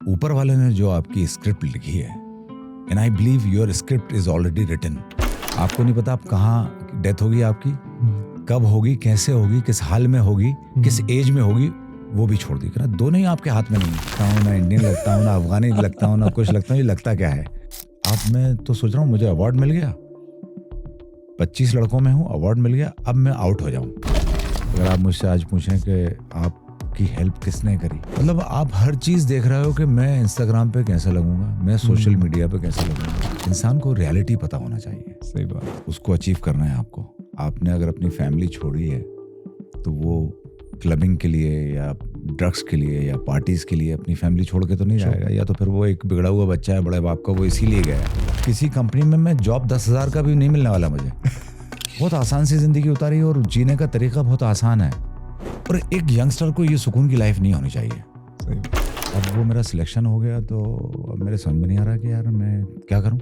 ऊपर वाले ने जो आपकी स्क्रिप्ट लिखी है, and I believe your script is already written. आपको नहीं पता आप कहाँ डेथ होगी आपकी, कब होगी, कैसे होगी, किस हाल में होगी, किस एज में होगी, वो भी छोड़ दी ना। दोनों ही आपके हाथ में नहीं लगता हूँ, ना इंडियन लगता हूँ, ना अफगानी लगता हूँ, ना कुछ लगता हूँ। ये लगता क्या है आप? मैं तो सोच रहा हूँ मुझे अवार्ड मिल गया, 25 लड़कों में हूँ, अवार्ड मिल गया, अब मैं आउट हो जाऊँ। अगर आप मुझसे आज पूछें कि आपकी हेल्प किसने करी, मतलब आप हर चीज़ देख रहे हो कि मैं इंस्टाग्राम पे कैसे लगूंगा, मैं सोशल मीडिया पे कैसे लगूंगा। इंसान को रियलिटी पता होना चाहिए। सही बात। उसको अचीव करना है आपको। आपने अगर अपनी फैमिली छोड़ी है तो वो क्लबिंग के लिए या ड्रग्स के लिए या पार्टीज के लिए अपनी फैमिली छोड़ के तो नहीं जाएगा, या तो फिर वो एक बिगड़ा हुआ बच्चा है बड़े बाप का, वो इसीलिए गया है। किसी कंपनी में मैं जॉब 10,000 का भी नहीं मिलने वाला मुझे। बहुत आसान सी जिंदगी उतारी और जीने का तरीका बहुत आसान है, और एक यंगस्टर को ये सुकून की लाइफ नहीं होनी चाहिए। सही। अब वो मेरा सिलेक्शन हो गया तो अब मेरे समझ में नहीं आ रहा कि यार मैं क्या करूं,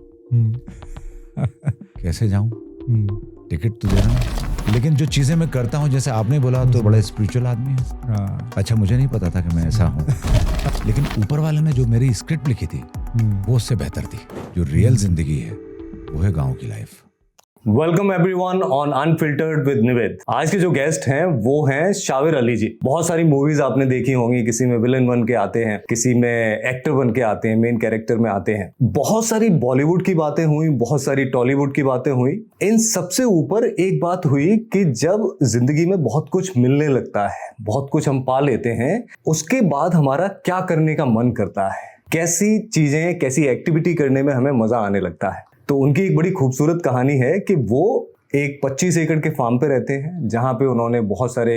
कैसे जाऊं। टिकट तो दे रहा हूं, लेकिन जो चीजें मैं करता हूं, जैसे आपने बोला तो बड़ा स्पिरिचुअल आदमी है। अच्छा, मुझे नहीं पता था कि मैं ऐसा हूं, लेकिन ऊपर वाले ने जो मेरी स्क्रिप्ट लिखी थी वो उससे बेहतर थी। जो रियल जिंदगी है वो है गाँव की life. Welcome everyone on Unfiltered with Nived. आज के जो गेस्ट हैं वो हैं शाविर अली जी। बहुत सारी मूवीज आपने देखी होंगी, किसी में विलन बन के आते हैं, किसी में एक्टर बन के आते हैं, मेन कैरेक्टर में आते हैं। बहुत सारी बॉलीवुड की बातें हुई, बहुत सारी टॉलीवुड की बातें हुई। इन सबसे ऊपर एक बात हुई कि जब जिंदगी में बहुत कुछ मिलने लगता है, बहुत कुछ हम पा लेते हैं, उसके बाद हमारा क्या करने का मन करता है, कैसी चीजें, कैसी एक्टिविटी करने में हमें मजा आने लगता है। तो उनकी एक बड़ी खूबसूरत कहानी है कि वो एक 25 एकड़ के फार्म पे रहते हैं, जहाँ पे उन्होंने बहुत सारे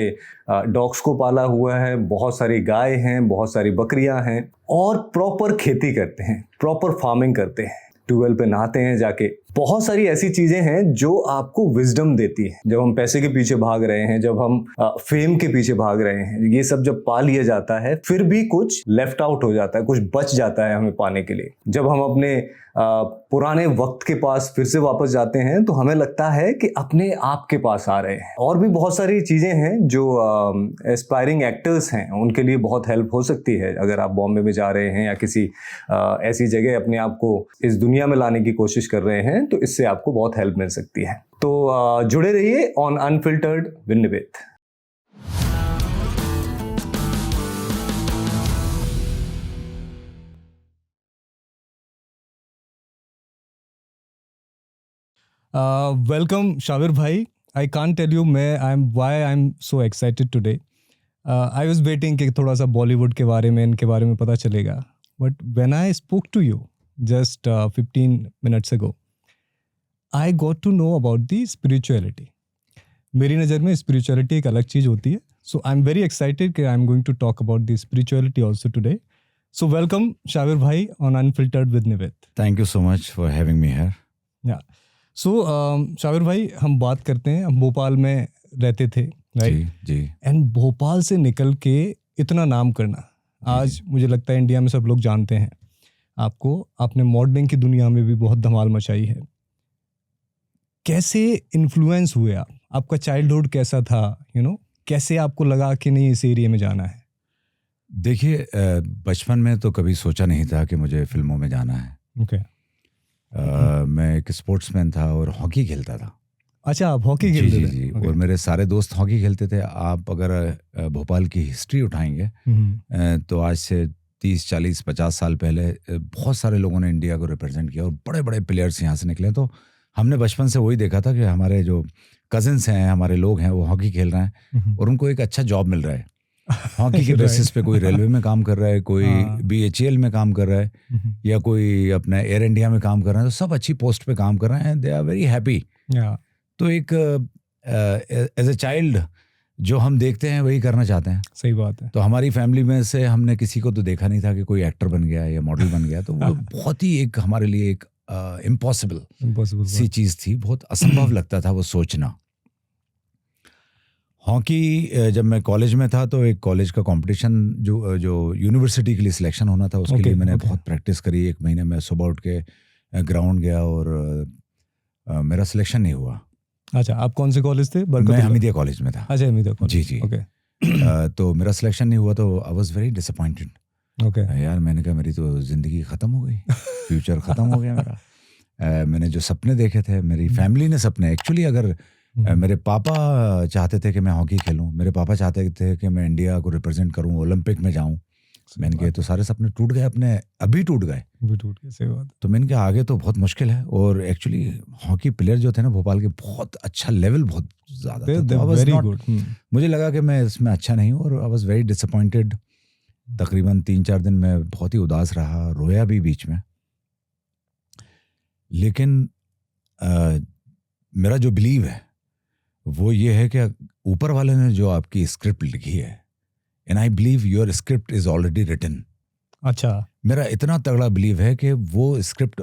डॉग्स को पाला हुआ है, बहुत सारी गाय हैं, बहुत सारी बकरियां हैं, और प्रॉपर खेती करते हैं, प्रॉपर फार्मिंग करते हैं, ट्यूबवेल पे नहाते हैं जाके। बहुत सारी ऐसी चीजें हैं जो आपको विजडम देती है। जब हम पैसे के पीछे भाग रहे हैं, जब हम फेम के पीछे भाग रहे हैं, ये सब जब पा लिया जाता है, फिर भी कुछ लेफ्ट आउट हो जाता है, कुछ बच जाता है हमें पाने के लिए। जब हम अपने पुराने वक्त के पास फिर से वापस जाते हैं तो हमें लगता है कि अपने आप के पास आ रहे हैं। और भी बहुत सारी चीजें हैं जो एस्पायरिंग एक्टर्स हैं उनके लिए बहुत हेल्प हो सकती है। अगर आप बॉम्बे में जा रहे हैं या किसी ऐसी जगह अपने आप को इस दुनिया में लाने की कोशिश कर रहे हैं, तो इससे आपको बहुत हेल्प मिल सकती है। तो जुड़े रहिए on Unfiltered with Nived. Welcome Shavir भाई। I can't tell you why I'm so excited today. I was waiting कि थोड़ा सा बॉलीवुड के बारे में, इनके बारे में पता चलेगा, but when I spoke to you just 15 minutes ago, I got to know about the spirituality. मेरी नज़र में spirituality एक अलग चीज़ होती है, so I'm very excited कि I'm going to talk about the spirituality also today. So welcome शाविर भाई on Unfiltered with Nivet. Thank you so much for having me here. Yeah. सो शाविर भाई, हम बात करते हैं, हम भोपाल में रहते थे, राइट जी। एंड भोपाल से निकल के इतना नाम करना, आज मुझे लगता है इंडिया में सब लोग जानते हैं आपको। आपने मॉडलिंग की दुनिया में भी बहुत धमाल मचाई है। कैसे इन्फ्लुएंस हुए आप? आपका चाइल्डहुड कैसा था? कैसे आपको लगा कि नहीं इस एरिया में जाना है? देखिए, बचपन में तो कभी सोचा नहीं था कि मुझे फिल्मों में जाना है। ओके। मैं एक स्पोर्ट्समैन था और हॉकी खेलता था। अच्छा, आप हॉकी खेलते थे? जी। और मेरे सारे दोस्त हॉकी खेलते थे। आप अगर भोपाल की हिस्ट्री उठाएंगे तो आज से 30, 40, 50 साल पहले बहुत सारे लोगों ने इंडिया को रिप्रेजेंट किया और बड़े बड़े प्लेयर्स यहाँ से निकले। तो हमने बचपन से वही देखा था कि हमारे जो कजिन्स हैं, हमारे लोग हैं, वो हॉकी खेल रहे हैं और उनको एक अच्छा जॉब मिल रहा है हॉकी के बेसिस पे। कोई रेलवे में काम कर रहा है, कोई BHEL में काम कर रहा है, या कोई अपना एयर इंडिया में काम कर रहा है। तो सब अच्छी पोस्ट पे काम कर रहे हैं, दे आर वेरी हैप्पी। तो एक एज ए चाइल्ड जो हम देखते हैं वही करना चाहते हैं। सही बात है। तो हमारी फैमिली में से हमने किसी को तो देखा नहीं था कि कोई एक्टर बन गया या मॉडल बन गया। तो वो बहुत ही एक हमारे लिए एक इम्पॉसिबल सी चीज़ थी, बहुत असंभव लगता था वो सोचना। हॉकी जब मैं कॉलेज में था तो एक कॉलेज का कंपटीशन जो यूनिवर्सिटी के लिए सिलेक्शन होना था, उसके लिए मैंने बहुत प्रैक्टिस करी। 1 महीने में सुबह उठ के ग्राउंड गया और मेरा सिलेक्शन नहीं हुआ। अच्छा, आप कौन से कॉलेज थे? मैं हमीदिया कॉलेज में था। अच्छा, हमीदिया कॉलेज। जी। तो मेरा सिलेक्शन नहीं हुआ तो I was very disappointed. Okay यार मैंने कहा मेरी तो ज़िंदगी ख़त्म हो गई, फ्यूचर ख़त्म हो गया मेरा। मैंने जो सपने देखे थे, मेरी फैमिली ने सपने, एक्चुअली अगर मेरे पापा चाहते थे कि मैं हॉकी खेलूं, मेरे पापा चाहते थे कि मैं इंडिया को रिप्रेजेंट करूं, ओलंपिक में जाऊं। मैंने कहा तो सारे सपने टूट गए, अपने अभी टूट गए। सही बात। तो मैंने कहा आगे तो बहुत मुश्किल है। और एक्चुअली हॉकी प्लेयर जो थे ना भोपाल के, बहुत अच्छा लेवल, बहुत ज़्यादा था। तो I was very not- good. मुझे लगा कि मैं इसमें अच्छा नहीं हूँ, और आई वॉज वेरी डिसअपॉइंटेड। तकरीबन 3-4 दिन मैं बहुत ही उदास रहा, रोया भी बीच में। लेकिन मेरा जो बिलीव है वो ये है कि ऊपर वाले ने जो आपकी स्क्रिप्ट लिखी है, and I believe your script is already written. अच्छा, मेरा इतना तगड़ा बिलीव है कि वो स्क्रिप्ट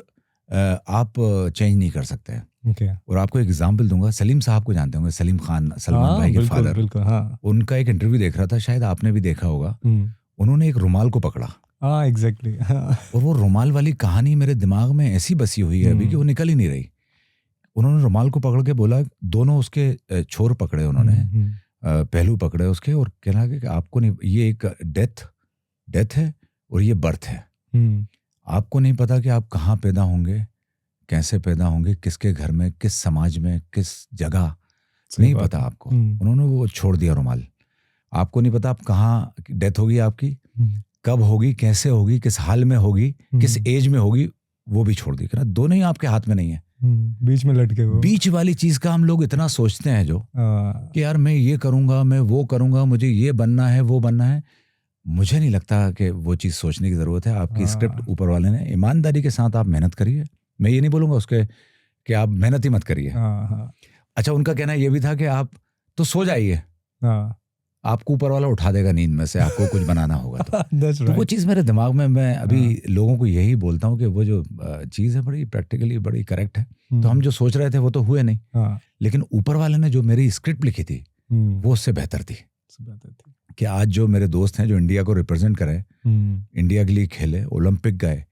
आप चेंज नहीं कर सकते। ओके। और आपको एक एग्जांपल दूंगा, सलीम साहब को जानते होंगे, सलीम खान, सलमान भाई के बिल्कुल फादर। बिल्कुल। हाँ उनका एक इंटरव्यू देख रहा था, शायद आपने भी देखा होगा। उन्होंने एक रुमाल को पकड़ा, हाँ एग्जैक्टली। और वो रुमाल वाली कहानी मेरे दिमाग में ऐसी बसी हुई है अभी कि वो निकल ही नहीं रही। उन्होंने रुमाल को पकड़ के बोला, दोनों उसके छोर पकड़े उन्होंने, पहलू पकड़े उसके, और कहना कि आपको नहीं, ये एक डेथ है और ये बर्थ है। आपको नहीं पता कि आप कहाँ पैदा होंगे, कैसे पैदा होंगे, किसके घर में, किस समाज में, किस जगह, नहीं पता आपको। उन्होंने वो छोड़ दिया रुमाल। आपको नहीं पता आप कहाँ डेथ होगी आपकी, कब होगी, कैसे होगी, किस हाल में होगी, किस एज में होगी, वो भी छोड़ दी। दोनों ही आपके हाथ में नहीं है, बीच में लटके हुए। बीच वाली चीज का हम लोग इतना सोचते हैं जो कि यार मैं ये करूंगा, मैं वो करूंगा, मुझे ये बनना है, वो बनना है। मुझे नहीं लगता कि वो चीज़ सोचने की ज़रूरत है। आपकी स्क्रिप्ट ऊपर वाले ने, ईमानदारी के साथ आप मेहनत करिए। मैं ये नहीं बोलूँगा उसके कि आप मेहनत ही मत करिए। अच्छा, उनका कहना ये भी था कि आप तो सो जाइए, आपको ऊपर वाला उठा देगा नींद में से, आपको कुछ बनाना होगा तो वो चीज़ मेरे दिमाग में, मैं अभी लोगों को यही बोलता हूँ कि वो जो चीज़ है बड़ी प्रैक्टिकली बड़ी करेक्ट है। तो हम जो सोच रहे थे वो तो हुए नहीं, लेकिन ऊपर वाले ने जो मेरी स्क्रिप्ट लिखी थी वो उससे बेहतर थी। कि आज जो मेरे दोस्त हैं जो इंडिया को रिप्रेजेंट करे, इंडिया के लिए खेले, ओलंपिक गए,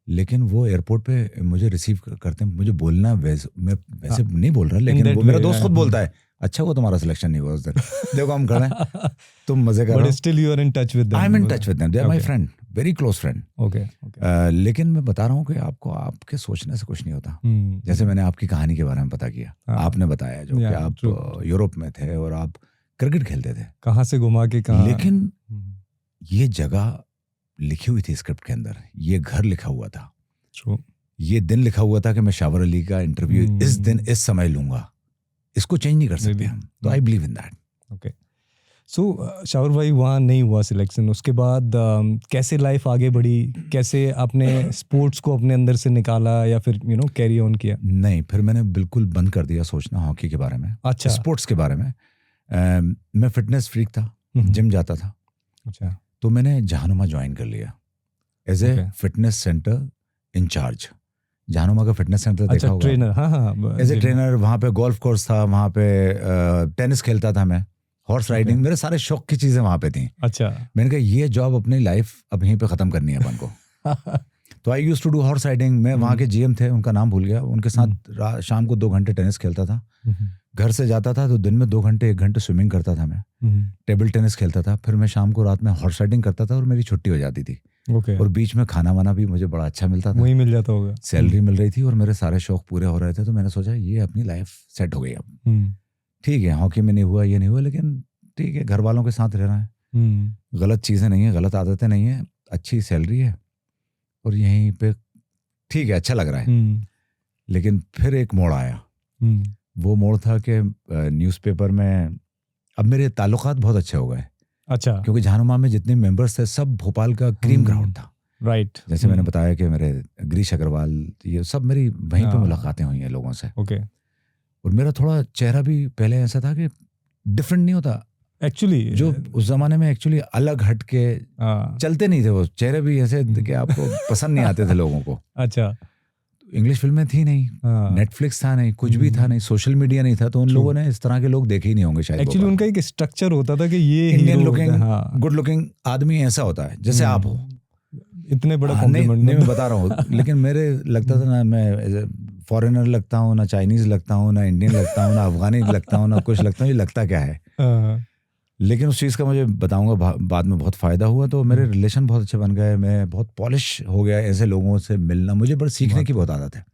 लेकिन वो एयरपोर्ट पे मुझे रिसीव करते हैं। मुझे बोलना मैं वैसे नहीं बोल रहा, लेकिन वो मेरा दोस्त खुद बोलता है, अच्छा वो तुम्हारा सिलेक्शन नहीं हुआ उस दिन, देखो हम खड़े हैं, तुम मजे कर रहे हो। Still you are in touch with them. I am in touch with them, they are my friend, very close friend. Okay. लेकिन मैं बता रहा हूँ कि आपको आपके सोचने से कुछ नहीं होता। जैसे मैंने आपकी कहानी के बारे में पता किया, आपने बताया जो कि आप यूरोप में थे और आप क्रिकेट खेलते थे, कहाँ से घुमा के कहाँ। लेकिन ये जगह लिखी हुई थी स्क्रिप्ट के अंदर, ये घर लिखा हुआ था, ये दिन लिखा हुआ था कि मैं शावर अली का इंटरव्यू इस दिन इस समय लूंगा। इसको चेंज नहीं कर सकते हम, तो I believe in that. Okay. So shower भाई वहाँ नहीं हुआ सिलेक्शन, उसके बाद कैसे लाइफ आगे बढ़ी, कैसे आपने स्पोर्ट्स को अपने अंदर से निकाला या फिर कैरी ऑन किया? नहीं, फिर मैंने बिल्कुल बंद कर दिया सोचना हॉकी के बारे में, अच्छा, स्पोर्ट्स के बारे में। मैं फिटनेस फ्रीक था, जिम जाता था। अच्छा, तो मैंने जहानुमा ज्वाइन कर लिया as a fitness centre in-charge. Jehanuma का फिटनेस सेंटर देखा होगा, ट्रेनर। हाँ, एज ए ट्रेनर। वहाँ पे गोल्फ कोर्स था, वहाँ पे टेनिस खेलता था मैं, हॉर्स राइडिंग, मेरे सारे शौक की चीजें वहाँ पे थी। अच्छा, मैंने कहा ये जॉब अपनी लाइफ अब यहीं पे खत्म करनी है अपन को। तो I used to do horse riding. मैं वहाँ के जीएम थे, उनका नाम भूल गया, उनके साथ शाम को 2 घंटे टेनिस खेलता था। घर से जाता था तो दिन में 2 घंटे 1 घंटे स्विमिंग करता था मैं, टेबल टेनिस खेलता था, फिर मैं शाम को रात में हॉर्स राइडिंग करता था और मेरी छुट्टी हो जाती थी। और बीच में खाना वाना भी मुझे बड़ा अच्छा मिलता था, वही मिल जाता होगा, सैलरी मिल रही थी और मेरे सारे शौक पूरे हो रहे थे। तो मैंने सोचा ये अपनी लाइफ सेट हो गई अब। ठीक है, हॉकी में नहीं हुआ, ये नहीं हुआ, लेकिन ठीक है, घर वालों के साथ रहना है, गलत चीज़ें नहीं है, गलत आदतें नहीं है, अच्छी सैलरी है और यहीं पे ठीक है, अच्छा लग रहा है। लेकिन फिर एक मोड़ आया। वो मोड़ था कि न्यूज़पेपर में अब मेरे ताल्लुकात बहुत अच्छे हो गए। अच्छा, क्योंकि जहानुमा में जितने मेंबर्स थे सब भोपाल का क्रीम क्राउड था। राइट। जैसे मैंने बताया कि मेरे गिरीश अग्रवाल, ये सब मेरी वहीं पे मुलाकातें हुई हैं लोगों से। ओके। और मेरा थोड़ा चेहरा भी पहले ऐसा था कि डिफरेंट नहीं होता एक्चुअली, जो उस जमाने में एक्चुअली अलग हट के चलते नहीं थे वो चेहरे भी ऐसे कि आपको पसंद नहीं आते थे लोगों को। अच्छा, इंग्लिश फिल्में थी नहीं, नेटफ्लिक्स था नहीं, कुछ भी था नहीं, सोशल मीडिया नहीं था, तो उन लोगों ने इस तरह के लोग देखे ही नहीं होंगे शायद। एक्चुअली उनका एक स्ट्रक्चर होता था कि ये इंडियन लुकिंग, गुड लुकिंग आदमी ऐसा होता है जैसे आप हो। इतने बड़ा कॉम्प्लीमेंट नहीं मैं बता रहा हूँ, लेकिन मेरे लगता था ना मैं फॉरेनर लगता हूँ, ना चाइनीज लगता हूँ, ना इंडियन लगता हूँ, ना अफगानी लगता हूँ, ना कुछ लगता हूँ, ये लगता क्या है। लेकिन उस चीज़ का मुझे बताऊंगा बाद में बहुत फ़ायदा हुआ, तो मेरे रिलेशन बहुत अच्छे बन गए, मैं बहुत पॉलिश हो गया, ऐसे लोगों से मिलना मुझे बड़ा सीखने की बहुत आदत है।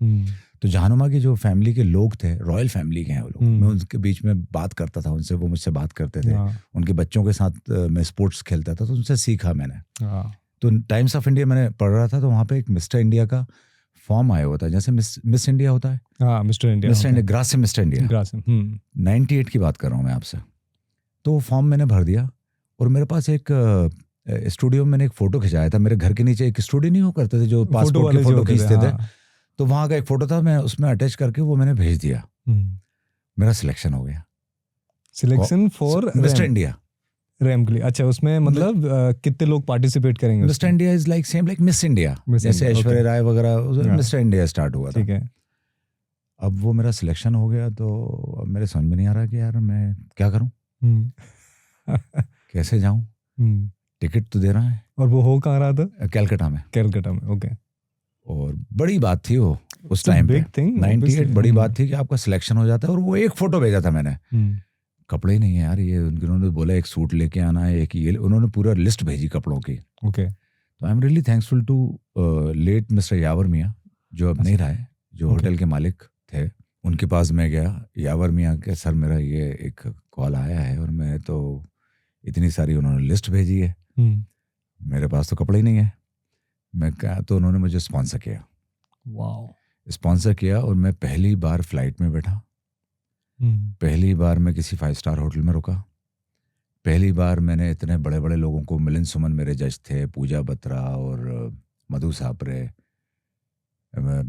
तो जहानुमा की जो फैमिली के लोग थे, रॉयल फैमिली के हैं वो लोग, मैं उनके बीच में बात करता था उनसे, वो मुझसे बात करते थे, उनके बच्चों के साथ मैं स्पोर्ट्स खेलता था, तो उनसे सीखा मैंने। तो टाइम्स ऑफ इंडिया मैंने पढ़ रहा था, तो वहाँ पे एक मिस्टर इंडिया का फॉर्म आया हुआ था, जैसे मिस इंडिया होता है, mister India, Grasim mister India, 98 की बात कर रहा हूँ मैं आपसे। तो वो फॉर्म मैंने भर दिया, और मेरे पास एक स्टूडियो में मैंने एक फ़ोटो खिंचाया था, मेरे घर के नीचे एक स्टूडियो नहीं हो करते थे जो पासपोर्ट की फ़ोटो खींचते थे, तो वहाँ का एक फ़ोटो था, मैं उसमें अटैच करके वो मैंने भेज दिया, मेरा सिलेक्शन हो गया, selection for mister India, RAM के लिए। अच्छा, उसमें मतलब कितने लोग पार्टिसिपेट करेंगे? Mister India is like same like miss India, जैसे ऐश्वर्या राय वगैरह, मिस्टर इंडिया स्टार्ट हुआ था। ठीक है। अब वो मेरा सिलेक्शन हो गया, तो अब मेरे समझ में नहीं आ रहा कि यार मैं क्या करूं, कैसे जाऊं, टिकट तो दे रहा है। और वो हो कहाँ रहा था? कलकत्ता में। कलकत्ता में, ओके। और बड़ी बात थी वो उस टाइम पे, 98 बड़ी बात थी कि आपका सिलेक्शन हो जाता है। और वो एक फोटो भेजा था मैंने, कपड़े ही नहीं है यार, ये उन्होंने बोला एक सूट लेके आना है, एक ये, उन्होंने पूरा लिस्ट भेजी कपड़ों की। ओके। तो I am really thankful to late Mr Yawar Miyan, जो अब नहीं रहा है, जो होटल के मालिक थे, उनके पास मैं गया, यावर मियाँ के सर मेरा ये एक कॉल आया है, और मैं तो इतनी सारी उन्होंने लिस्ट भेजी है, मेरे पास तो कपड़े ही नहीं है। मैं कहा, तो उन्होंने मुझे स्पॉन्सर किया। वाओ। स्पॉन्सर किया, और मैं पहली बार फ्लाइट में बैठा, पहली बार मैं किसी 5 स्टार होटल में रुका, पहली बार मैंने इतने बड़े बड़े लोगों को, मिलिंद सुमन मेरे जज थे, पूजा बत्रा और मधु सापरे,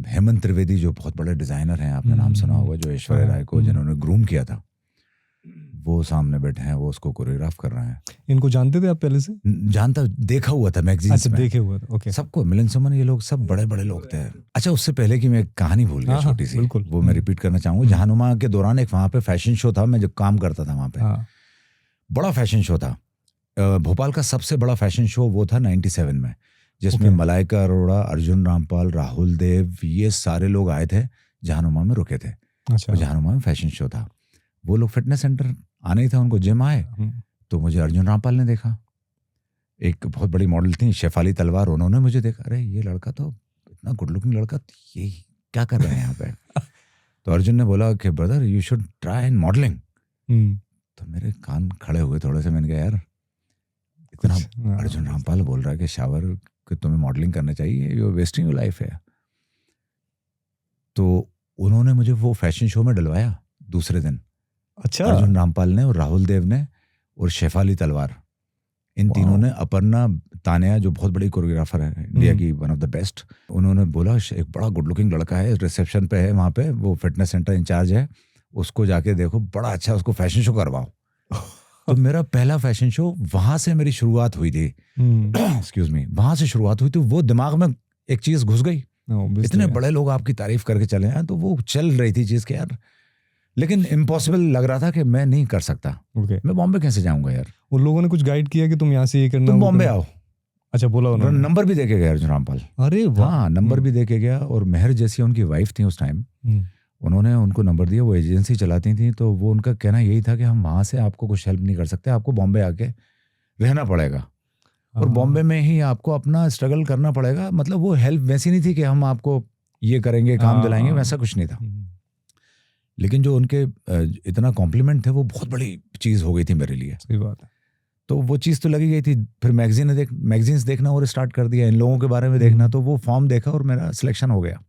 हेमंत त्रिवेदी जो बहुत बड़े डिज़ाइनर हैं, आपने नाम सुना होगा, जो ऐश्वर्या राय को जिन्होंने ग्रूम किया था, वो सामने बैठे हैं, वो उसको कोरियोग्राफ कर रहे हैं। इनको जानते थे आप पहले से? जानता, देखा हुआ था मैगजीन्स में। देखे हुआ था, ओके। सबको, मिलिंद सुमन ये लोग सब बड़े बड़े लोग थे। अच्छा, उससे पहले की मैं कहानी भूल गया छोटी सी, वो मैं रिपीट करना चाहूँगा। जहानुमा के दौरान एक वहाँ पे फैशन शो था, मैं जब काम करता था वहाँ पे, बड़ा फैशन शो था, भोपाल का सबसे बड़ा फैशन शो वो था 97 में, जिसमें मलाइका अरोड़ा, अर्जुन रामपाल, राहुल देव, ये सारे लोग आए थे, जहानुमा में रुके थे। अच्छा। जहानुमा में फैशन शो था, वो लोग फिटनेस सेंटर आने ही था, उनको जिम आए, तो मुझे अर्जुन रामपाल ने देखा, एक बहुत बड़ी मॉडल थी शेफाली तलवार, उन्होंने मुझे देखा, अरे ये लड़का तो इतना गुड लुकिंग लड़का, ये क्या कर रहे हैं यहाँ पे। तो अर्जुन ने बोला कि brother you should try in modelling. तो मेरे कान खड़े हुए थोड़े से, मैंने कहा यार इतना अर्जुन रामपाल बोल रहा है कि शावर कि तुम्हें मॉडलिंग करना चाहिए, you are wasting your life है। तो उन्होंने मुझे वो फैशन शो में डलवाया दूसरे दिन। अच्छा। अर्जुन रामपाल ने और राहुल देव ने और शेफाली तलवार, इन तीनों ने, अपर्णा तानिया जो बहुत बड़ी कोरियोग्राफर है इंडिया की, वन ऑफ द बेस्ट, उन्होंने बोला एक बड़ा गुड लुकिंग लड़का है, रिसेप्शन पे है वहाँ पे, वो फिटनेस सेंटर इंचार्ज है, उसको जाके देखो, बड़ा अच्छा, उसको फैशन शो करवाओ। तो मेरा पहला फैशन शो वहाँ से मेरी शुरुआत हुई थी, एक्सक्यूज मी, वहाँ से शुरुआत हुई। तो वो दिमाग में एक चीज़ घुस गई, इतने बड़े लोग आपकी तारीफ करके चले हैं, तो वो चल रही थी चीज़ के यार, लेकिन इम्पॉसिबल लग रहा था कि मैं नहीं कर सकता। मैं बॉम्बे कैसे जाऊंगा यार। उन लोगों ने कुछ गाइड किया कि तुम यहाँ से ये करना, तुम बॉम्बे आओ। अच्छा, बोला उन्होंने? नंबर भी देके गया अर्जुन रामपाल। अरे वाह। हाँ, नंबर भी देके गया, और मेहर जैसी उनकी वाइफ थी उस टाइम, उन्होंने उनको नंबर दिया, वो एजेंसी चलाती थी, तो वो उनका कहना यही था कि हम वहाँ से आपको कुछ हेल्प नहीं कर सकते, आपको बॉम्बे आके रहना पड़ेगा, और बॉम्बे में ही आपको अपना स्ट्रगल करना पड़ेगा। मतलब वो हेल्प वैसी नहीं थी कि हम आपको ये करेंगे, काम दिलाएंगे, वैसा कुछ नहीं था। लेकिन जो उनके इतना कॉम्प्लीमेंट थे, वो बहुत बड़ी चीज़ हो गई थी मेरे लिए। सही बात है। तो वो चीज़ तो लगी गई थी। फिर मैगजीन्स देखना और स्टार्ट कर दिया, इन लोगों के बारे में देखना, तो वो फॉर्म देखा और मेरा सिलेक्शन हो गया।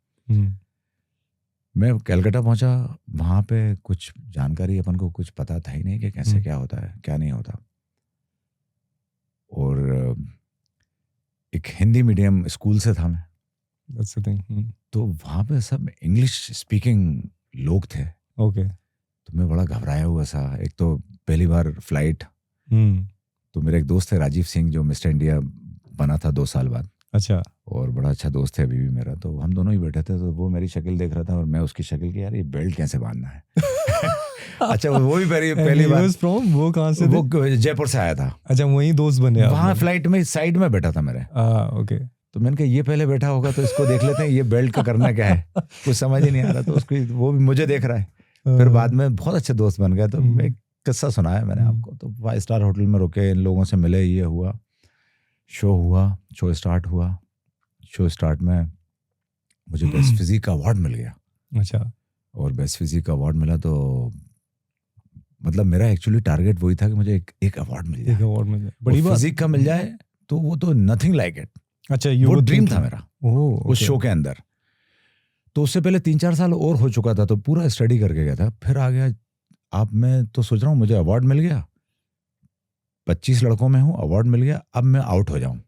मैं कलकत्ता पहुंचा, वहाँ पे कुछ जानकारी अपन को कुछ पता था ही नहीं कि कैसे क्या होता है, क्या नहीं होता। और एक हिंदी मीडियम स्कूल से था मैं, तो वहाँ पे सब इंग्लिश स्पीकिंग लोग थे। ओके। तो मैं बड़ा घबराया हुआ सा, एक तो पहली बार फ्लाइट, तो मेरे एक दोस्त थे राजीव सिंह, जो मिस्टर इंडिया बना था 2 साल बाद। अच्छा। और बड़ा अच्छा दोस्त है अभी भी मेरा, तो हम दोनों ही बैठे थे, तो वो मेरी शक्ल देख रहा था और मैं उसकी शक्ल की, यार ये बेल्ट कैसे बांधना है। अच्छा, वो भी पहली बार। वो कहाँ से? वो जयपुर से आया था। अच्छा, वही दोस्त बने? वहाँ फ्लाइट में साइड में बैठा था मेरे। ओके। तो मैंने कहा ये पहले बैठा होगा तो इसको देख लेते हैं, ये बेल्ट का करना क्या है, कुछ समझ ही नहीं आ रहा। तो उसको, वो भी मुझे देख रहा है। फिर बाद में बहुत अच्छे दोस्त बन गए। तो मैं किस्सा सुनाया मैंने हम्म। आपको। तो 5 स्टार होटल में रुके, इन लोगों से मिले, ये हुआ, शो स्टार्ट हुआ। शो स्टार्ट में मुझे बेस्ट फिजिक का अवार्ड मिल गया। अच्छा। और बेस्ट फिजिक का अवार्ड मिला तो मतलब मेरा एक्चुअली टारगेट वही था कि मुझे एक अवार्ड मिल एक जाए, अवार्ड मिल जाए, बड़ी बात। फिजिक का मिल जाए तो वो तो नथिंग लाइक इट। अच्छा, वो ड्रीम था मेरा ओह, उस शो के अंदर। तो उससे पहले 3-4 साल और हो चुका था, तो पूरा स्टडी करके गया था। फिर आ गया, अब मैं तो सोच रहा हूँ मुझे अवार्ड मिल गया, 25 लड़कों में हूँ, अवार्ड मिल गया, अब मैं आउट हो जाऊं।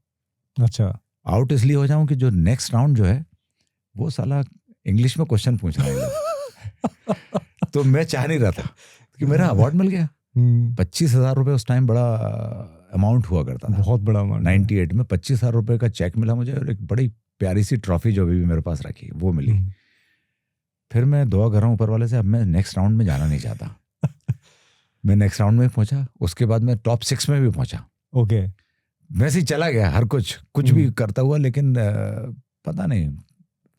अच्छा। आउट इसलिए हो जाऊं कि जो नेक्स्ट राउंड जो है वो साला इंग्लिश में क्वेश्चन पूछ रहा है। तो मैं चाह नहीं रहा था कि मेरा अवार्ड मिल गया। 25,000 रुपये उस टाइम बड़ा अमाउंट हुआ करता था, बहुत बड़ा अमाउंट। 98 में 25,000 रुपये का चेक मिला मुझे, और एक बड़ी प्यारी सी ट्रॉफी जो अभी भी मेरे पास रखी वो मिली। फिर मैं दुआ कर रहा हूँ ऊपर वाले से, अब मैं नेक्स्ट राउंड में जाना नहीं चाहता। मैं नेक्स्ट राउंड में पहुंचा, उसके बाद मैं टॉप 6 में भी पहुंचा। ओके। वैसे ही चला गया, हर कुछ भी करता हुआ, लेकिन पता नहीं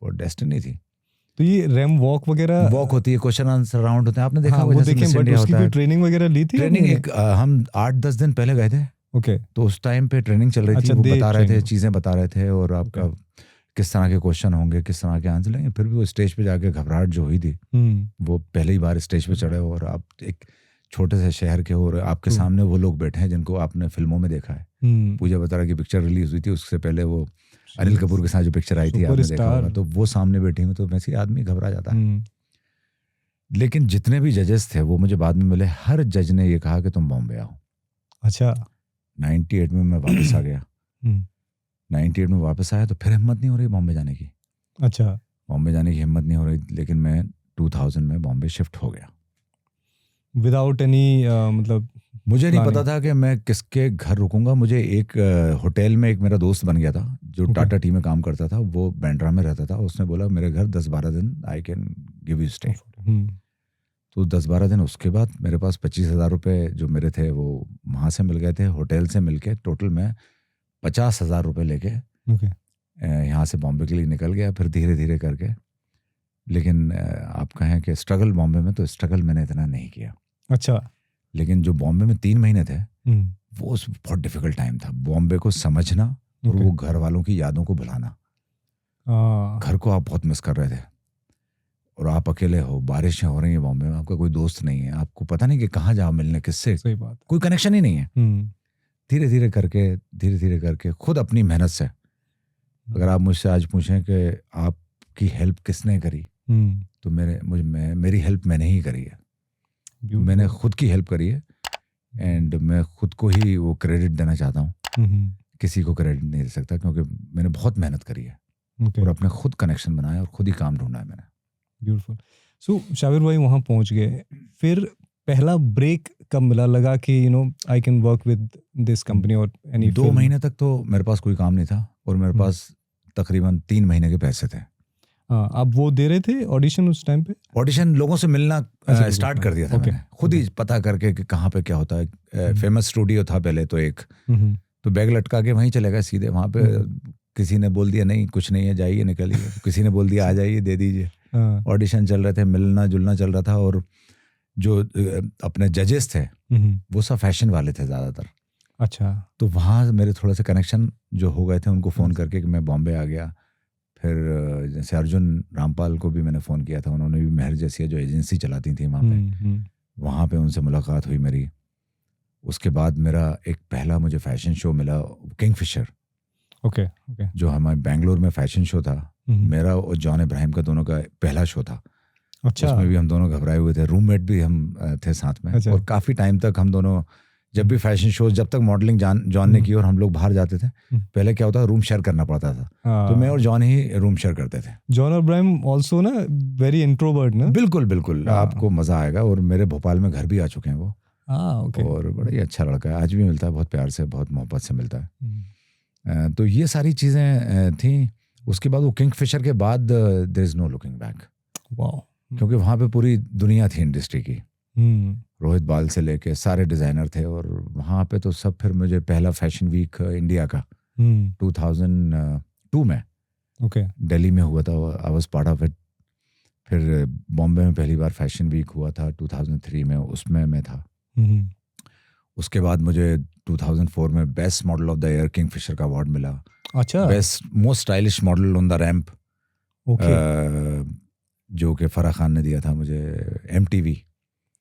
वो डेस्टिनी थी। तो ये रैम वॉक वगैरह, वॉक होती है, क्वेश्चन आंसर राउंड होते हैं, आपने देखा हाँ, होगा वो जैसे देखें, मिस बट इंडिया उसकी होता कोई है। ट्रेनिंग वगैरह ली थी ट्रेनिंग आपने? एक हम 8-10 दिन पहले गए थे, ओके। तो उस टाइम पे ट्रेनिंग चल रही थी। अच्छा, वो day बता रहे थे, training। चीज़ें बता रहे थे, और आपका किस तरह के क्वेश्चन होंगे, किस तरह के आंसर लेंगे। फिर भी वो स्टेज पे जाके घबराहट जो हुई थी, वो पहले ही बार स्टेज पे चढ़े हो, और आप एक छोटे से शहर के हो, और आपके सामने वो लोग बैठे हैं जिनको आपने फिल्मों में देखा है। पूजा बत्रा की पिक्चर रिलीज हुई थी, उससे पहले वो अनिल कपूर के साथ जो पिक्चर आई थी आपने देखा होगा, तो वो सामने बैठी हुई, तो वैसे ही आदमी घबरा जाता है। लेकिन जितने भी जजेस थे वो मुझे बाद में मिले, हर जज ने ये कहा कि तुम बॉम्बे आओ। अच्छा। 98 में मैं वापस आ गया। 98 में वापस आया तो फिर हिम्मत नहीं हो रही बॉम्बे जाने की। अच्छा। बॉम्बे जाने की हिम्मत नहीं हो रही, लेकिन मैं 2000 में बॉम्बे शिफ्ट हो गया। विदाउट एनी मतलब मुझे नहीं पता था कि मैं किसके घर रुकूंगा। मुझे एक होटल में एक मेरा दोस्त बन गया था जो टाटा टी में काम करता था, वो बैंड्रा में रहता था। उसने बोला मेरे घर 10-12 दिन I can give you stay. तो 10-12 दिन, उसके बाद मेरे पास 25,000 रुपये जो मेरे थे वो वहाँ से मिल गए थे, होटल से मिल के। टोटल मैं 50,000 रुपये लेके यहाँ से बॉम्बे के लिए निकल गया। फिर धीरे धीरे करके, लेकिन आप कहें कि स्ट्रगल बॉम्बे में, तो स्ट्रगल मैंने इतना नहीं किया। अच्छा। लेकिन जो बॉम्बे में 3 महीने थे वो बहुत डिफिकल्ट टाइम था। बॉम्बे को समझना और वो घर वालों की यादों को भुलाना। घर को आप बहुत मिस कर रहे थे, और आप अकेले हो, बारिशें हो रही हैं बॉम्बे में, आपका कोई दोस्त नहीं है, आपको पता नहीं कि कहाँ जाओ मिलने, किससे। सही बात। कोई कनेक्शन ही नहीं है। धीरे धीरे करके खुद अपनी मेहनत से, अगर आप मुझसे आज पूछें कि आपकी हेल्प किसने करी, तो मेरी हेल्प मैंने ही करी है। मैंने खुद की हेल्प करी है, एंड मैं खुद को ही वो क्रेडिट देना चाहता हूँ। किसी को क्रेडिट नहीं दे सकता, क्योंकि मैंने बहुत मेहनत करी है और अपने खुद कनेक्शन बनाया और खुद ही काम ढूंढा है मैंने। ब्यूटीफुल। सो शाबिर भाई वहाँ पहुँच गए, फिर पहला ब्रेक कब मिला? लगा कि I can work with this company और एनी? 2 महीने तक तो मेरे पास कोई काम नहीं था, और मेरे पास तकरीबन 3 महीने के पैसे थे। हाँ, आप वो दे रहे थे ऑडिशन उस टाइम पे? ऑडिशन लोगों से मिलना स्टार्ट कर दिया था मैंने, खुद ही पता करके कि कहाँ पे क्या होता है। फेमस स्टूडियो था पहले तो एक, तो बैग लटका के वहीं चले गए सीधे। वहाँ पे किसी ने बोल दिया नहीं कुछ नहीं है, जाइए निकलिए। किसी ने बोल दिया आ जाइए, दे दीजिए। ऑडिशन चल रहे थे, मिलना जुलना चल रहा था, और जो अपने जजेस थे वो सब फैशन वाले थे ज़्यादातर। अच्छा। तो वहाँ मेरे थोड़े से कनेक्शन जो हो गए थे, उनको फ़ोन करके कि मैं बॉम्बे आ गया। फिर जैसे अर्जुन रामपाल को भी मैंने फ़ोन किया था, उन्होंने भी मेहर जैसी जो एजेंसी चलाती थी वहाँ पे उनसे मुलाकात हुई मेरी। उसके बाद मेरा एक पहला मुझे फैशन शो मिला, किंगफिशर। ओके। जो हमारे बेंगलोर में फैशन शो था, मेरा और जॉन इब्राहिम का दोनों का पहला शो था। अच्छा। उसमें भी हम दोनों घबराए हुए थे, रूममेट भी हम थे साथ में। अच्छा। और काफ़ी टाइम तक हम दोनों, जब भी फैशन शो, जब तक मॉडलिंग जॉन ने की और हम लोग बाहर जाते थे, पहले क्या होता, रूम शेयर करना पड़ता था। तो मैं और जॉन ही रूम शेयर करते थे। जॉन और इब्राहिम ऑल्सो ना वेरी इंट्रोवर्ट ना? बिल्कुल आपको मज़ा आएगा। और मेरे भोपाल में घर भी आ चुके हैं वो। ओके। और बड़ा ही अच्छा लड़का है, आज भी मिलता है, बहुत प्यार से, बहुत मोहब्बत से मिलता है। तो ये सारी चीज़ें थी। उसके बाद वो किंगफिशर के बाद there is no looking back. Wow. क्योंकि वहाँ पे पूरी दुनिया थी इंडस्ट्री की। रोहित बाल से लेके सारे डिज़ाइनर थे, और वहाँ पे तो सब। फिर मुझे पहला फैशन वीक इंडिया का 2002 में दिल्ली में हुआ था, I was part of it. फिर बॉम्बे में पहली बार फैशन वीक हुआ था 2003 में, उसमें मैं था। उसके बाद मुझे 2004 में best model of the year Kingfisher का अवार्ड मिला। अच्छा, best most stylish model on the ramp, okay जो कि फराह खान ने दिया था मुझे, MTV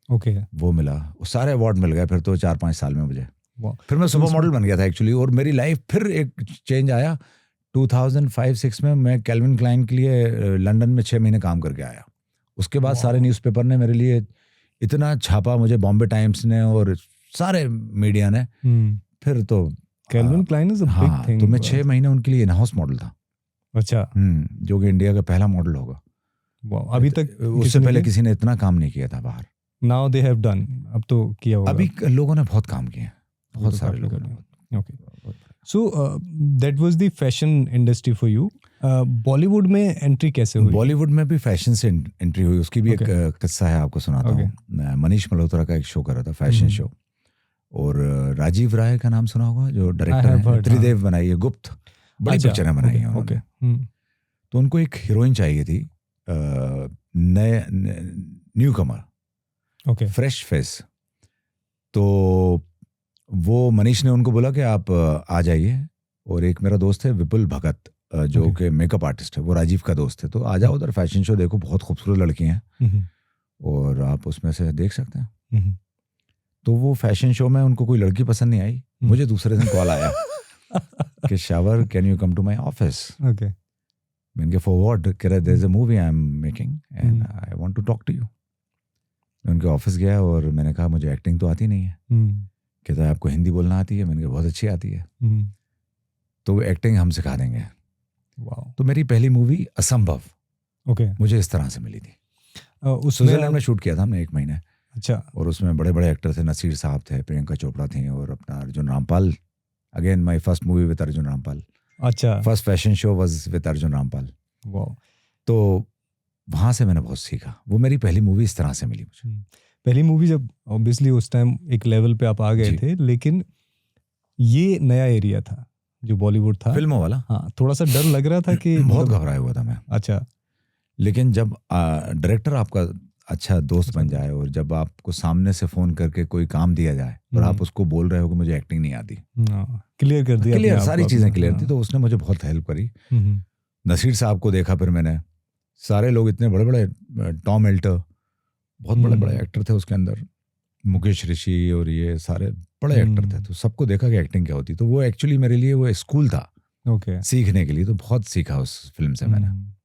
ओके, वो मिला। वो सारे अवार्ड मिल गए फिर तो 4-5 साल में मुझे। वाह, फिर मैं सुपर मॉडल बन गया था एक्चुअली, और मेरी लाइफ फिर एक चेंज आया 2005-6 में। मैं कैल्विन क्लाइन के लिए लंदन में 6 महीने काम करके आया। उसके बाद सारे न्यूज़पेपर ने मेरे लिए इतना छापा, मुझे बॉम्बे टाइम्स ने और सारे मीडिया ने। फिर तो Calvin Klein is a big हाँ, थिंग। तो मैं 6 महीने उनके लिए इन हाउस मॉडल था। अच्छा, जो कि इंडिया का पहला मॉडल होगा। वाह, अभी तक उससे पहले किसी ने इतना काम नहीं किया था बाहर। नाउ दे हैव डन, अब तो किया होगा। अभी लोगों ने बहुत काम किए हैं, बहुत तो सारे काफी लोगों कर ने। लिया। Okay, so that was the fashion industry for you. Bollywood में एंट्री कैसे हुई? बॉलीवुड में भी फैशन से एंट्री हुई, उसकी भी एक किस्सा है, आपको सुनाता हूँ। मैं मनीष मल्होत्रा का एक शो कर रहा था, फैशन शो, और राजीव राय का नाम सुना होगा, जो डायरेक्टर है, त्रिदेव बनाई है, गुप्त, बड़ी पिक्चरें बनाई हैं उन्होंने। तो उनको एक हीरोइन चाहिए थी, नए न्यू कमर, ओके, फ्रेश फेस। तो वो मनीष ने उनको बोला कि आप आ जाइए, और एक मेरा दोस्त है विपुल भगत, जो कि मेकअप आर्टिस्ट है, वो राजीव का दोस्त है, तो आ जाओ उधर फैशन शो देखो, बहुत खूबसूरत लड़की हैं और आप उसमें से देख सकते हैं। तो वो फैशन शो में उनको कोई लड़की पसंद नहीं आई। मुझे दूसरे दिन कॉल आया कि शावर can you come to my office. Okay, मैंने कहा फॉर व्हाट? कह रहे there is a movie I am making and I want to talk to you. मैं उनके ऑफिस गया और मैंने कहा मुझे एक्टिंग तो आती नहीं है। कहता है आपको हिंदी बोलना आती है? मैंने कहा बहुत अच्छी आती है। तो एक्टिंग हम सिखा देंगे। तो मेरी पहली मूवी असंभव मुझे इस तरह से मिली थी। स्विट्जरलैंड में शूट किया था हमने 1 महीने। अच्छा, और उसमें बड़े बड़े एक्टर थे, नसीर साहब थे, प्रियंका चोपड़ा थी, और अपना Arjun Rampal. Again my first movie with Arjun Rampal. अच्छा, first fashion show was with Arjun Rampal. वाह। तो वहाँ से मैंने बहुत सीखा। वो मेरी पहली मूवी इस तरह से मिली मुझे। पहली मूवी जब ऑब्वियसली उस टाइम एक लेवल पे आप आ गए थे, लेकिन ये नया एरिया था जो बॉलीवुड था, फिल्मों वाला। हाँ, थोड़ा सा डर लग रहा था कि बहुत घबराया हुआ था मैं। अच्छा, लेकिन जब डायरेक्टर आपका अच्छा दोस्त बन जाए, और जब आपको सामने से फोन करके कोई काम दिया जाए और आप उसको बोल रहे हो कि मुझे एक्टिंग नहीं आती, क्लियर कर दिया, क्लियर, सारी चीजें क्लियर थी, तो उसने मुझे बहुत हेल्प करी। नसीर साहब को देखा फिर मैंने, सारे लोग इतने बड़े बड़े, टॉम एल्टर, बहुत बड़े बड़े एक्टर थे उसके अंदर, मुकेश ऋषि, और ये सारे बड़े एक्टर थे। तो सबको देखा कि एक्टिंग क्या होती। तो वो एक्चुअली मेरे लिए वो स्कूल था सीखने के लिए। तो बहुत सीखा उस फिल्म से मैंने।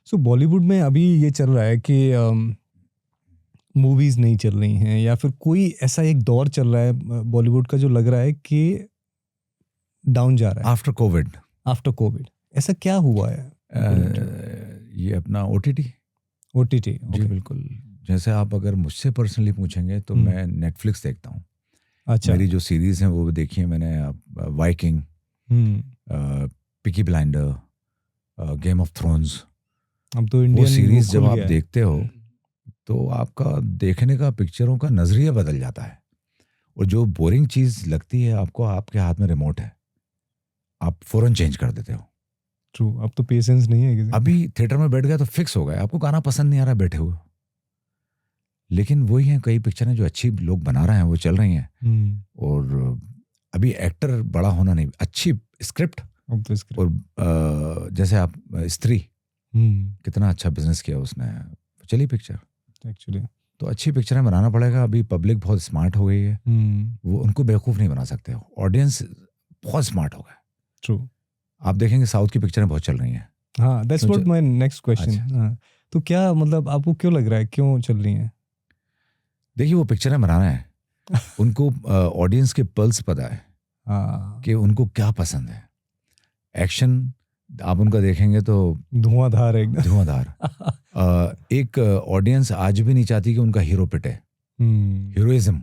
सो बॉलीवुड में अभी ये चल रहा है कि मूवीज नहीं चल रही हैं, या फिर कोई ऐसा एक दौर चल रहा है बॉलीवुड का जो लग रहा है कि डाउन जा रहा है आफ्टर कोविड। ऐसा क्या हुआ है? ये अपना OTT। जी बिल्कुल। जैसे आप अगर मुझसे पर्सनली पूछेंगे तो मैं नेटफ्लिक्स देखता हूँ। अच्छा, मेरी जो सीरीज हैं वो भी देखी है मैंने, Viking, Peaky Blinder, Game of Thrones. अब तो वो सीरीज जब आप देखते हो तो आपका देखने का, पिक्चरों का नजरिया बदल जाता है। और जो बोरिंग चीज लगती है आपको, आपके हाथ में रिमोट है, आप फौरन चेंज कर देते हो। ट्रू, अब तो पेशेंस नहीं है किसी। अभी थिएटर में बैठ गया तो फिक्स हो गया, आपको गाना पसंद नहीं आ रहा बैठे हुए। लेकिन वही है, कई पिक्चरें जो अच्छी लोग बना रहे हैं वो चल रही हैं। और अभी एक्टर बड़ा होना नहीं, अच्छी स्क्रिप्ट। और जैसे आप स्त्री, कितना अच्छा बिजनेस किया उसने, चली पिक्चर एक्चुअली। तो अच्छी पिक्चरें बनाना पड़ेगा। अभी पब्लिक बहुत स्मार्ट हो गई है, वो उनको बेवकूफ़ नहीं बना सकते। ऑडियंस बहुत स्मार्ट हो गए। ट्रू, आप देखेंगे साउथ की पिक्चरें बहुत चल रही हैं। हाँ, that's what my next question. हाँ, तो क्या मतलब आपको क्यों लग रहा है क्यों चल रही हैं? देखिए, वो पिक्चरें बना रहे हैं, उनको ऑडियंस के पल्स पता है कि उनको क्या पसंद है। एक्शन आप उनका देखेंगे तो धुआंधार, एकदम धुआंधार। एक ऑडियंस आज भी नहीं चाहती कि उनका हीरो पिटे। हीरोइज्म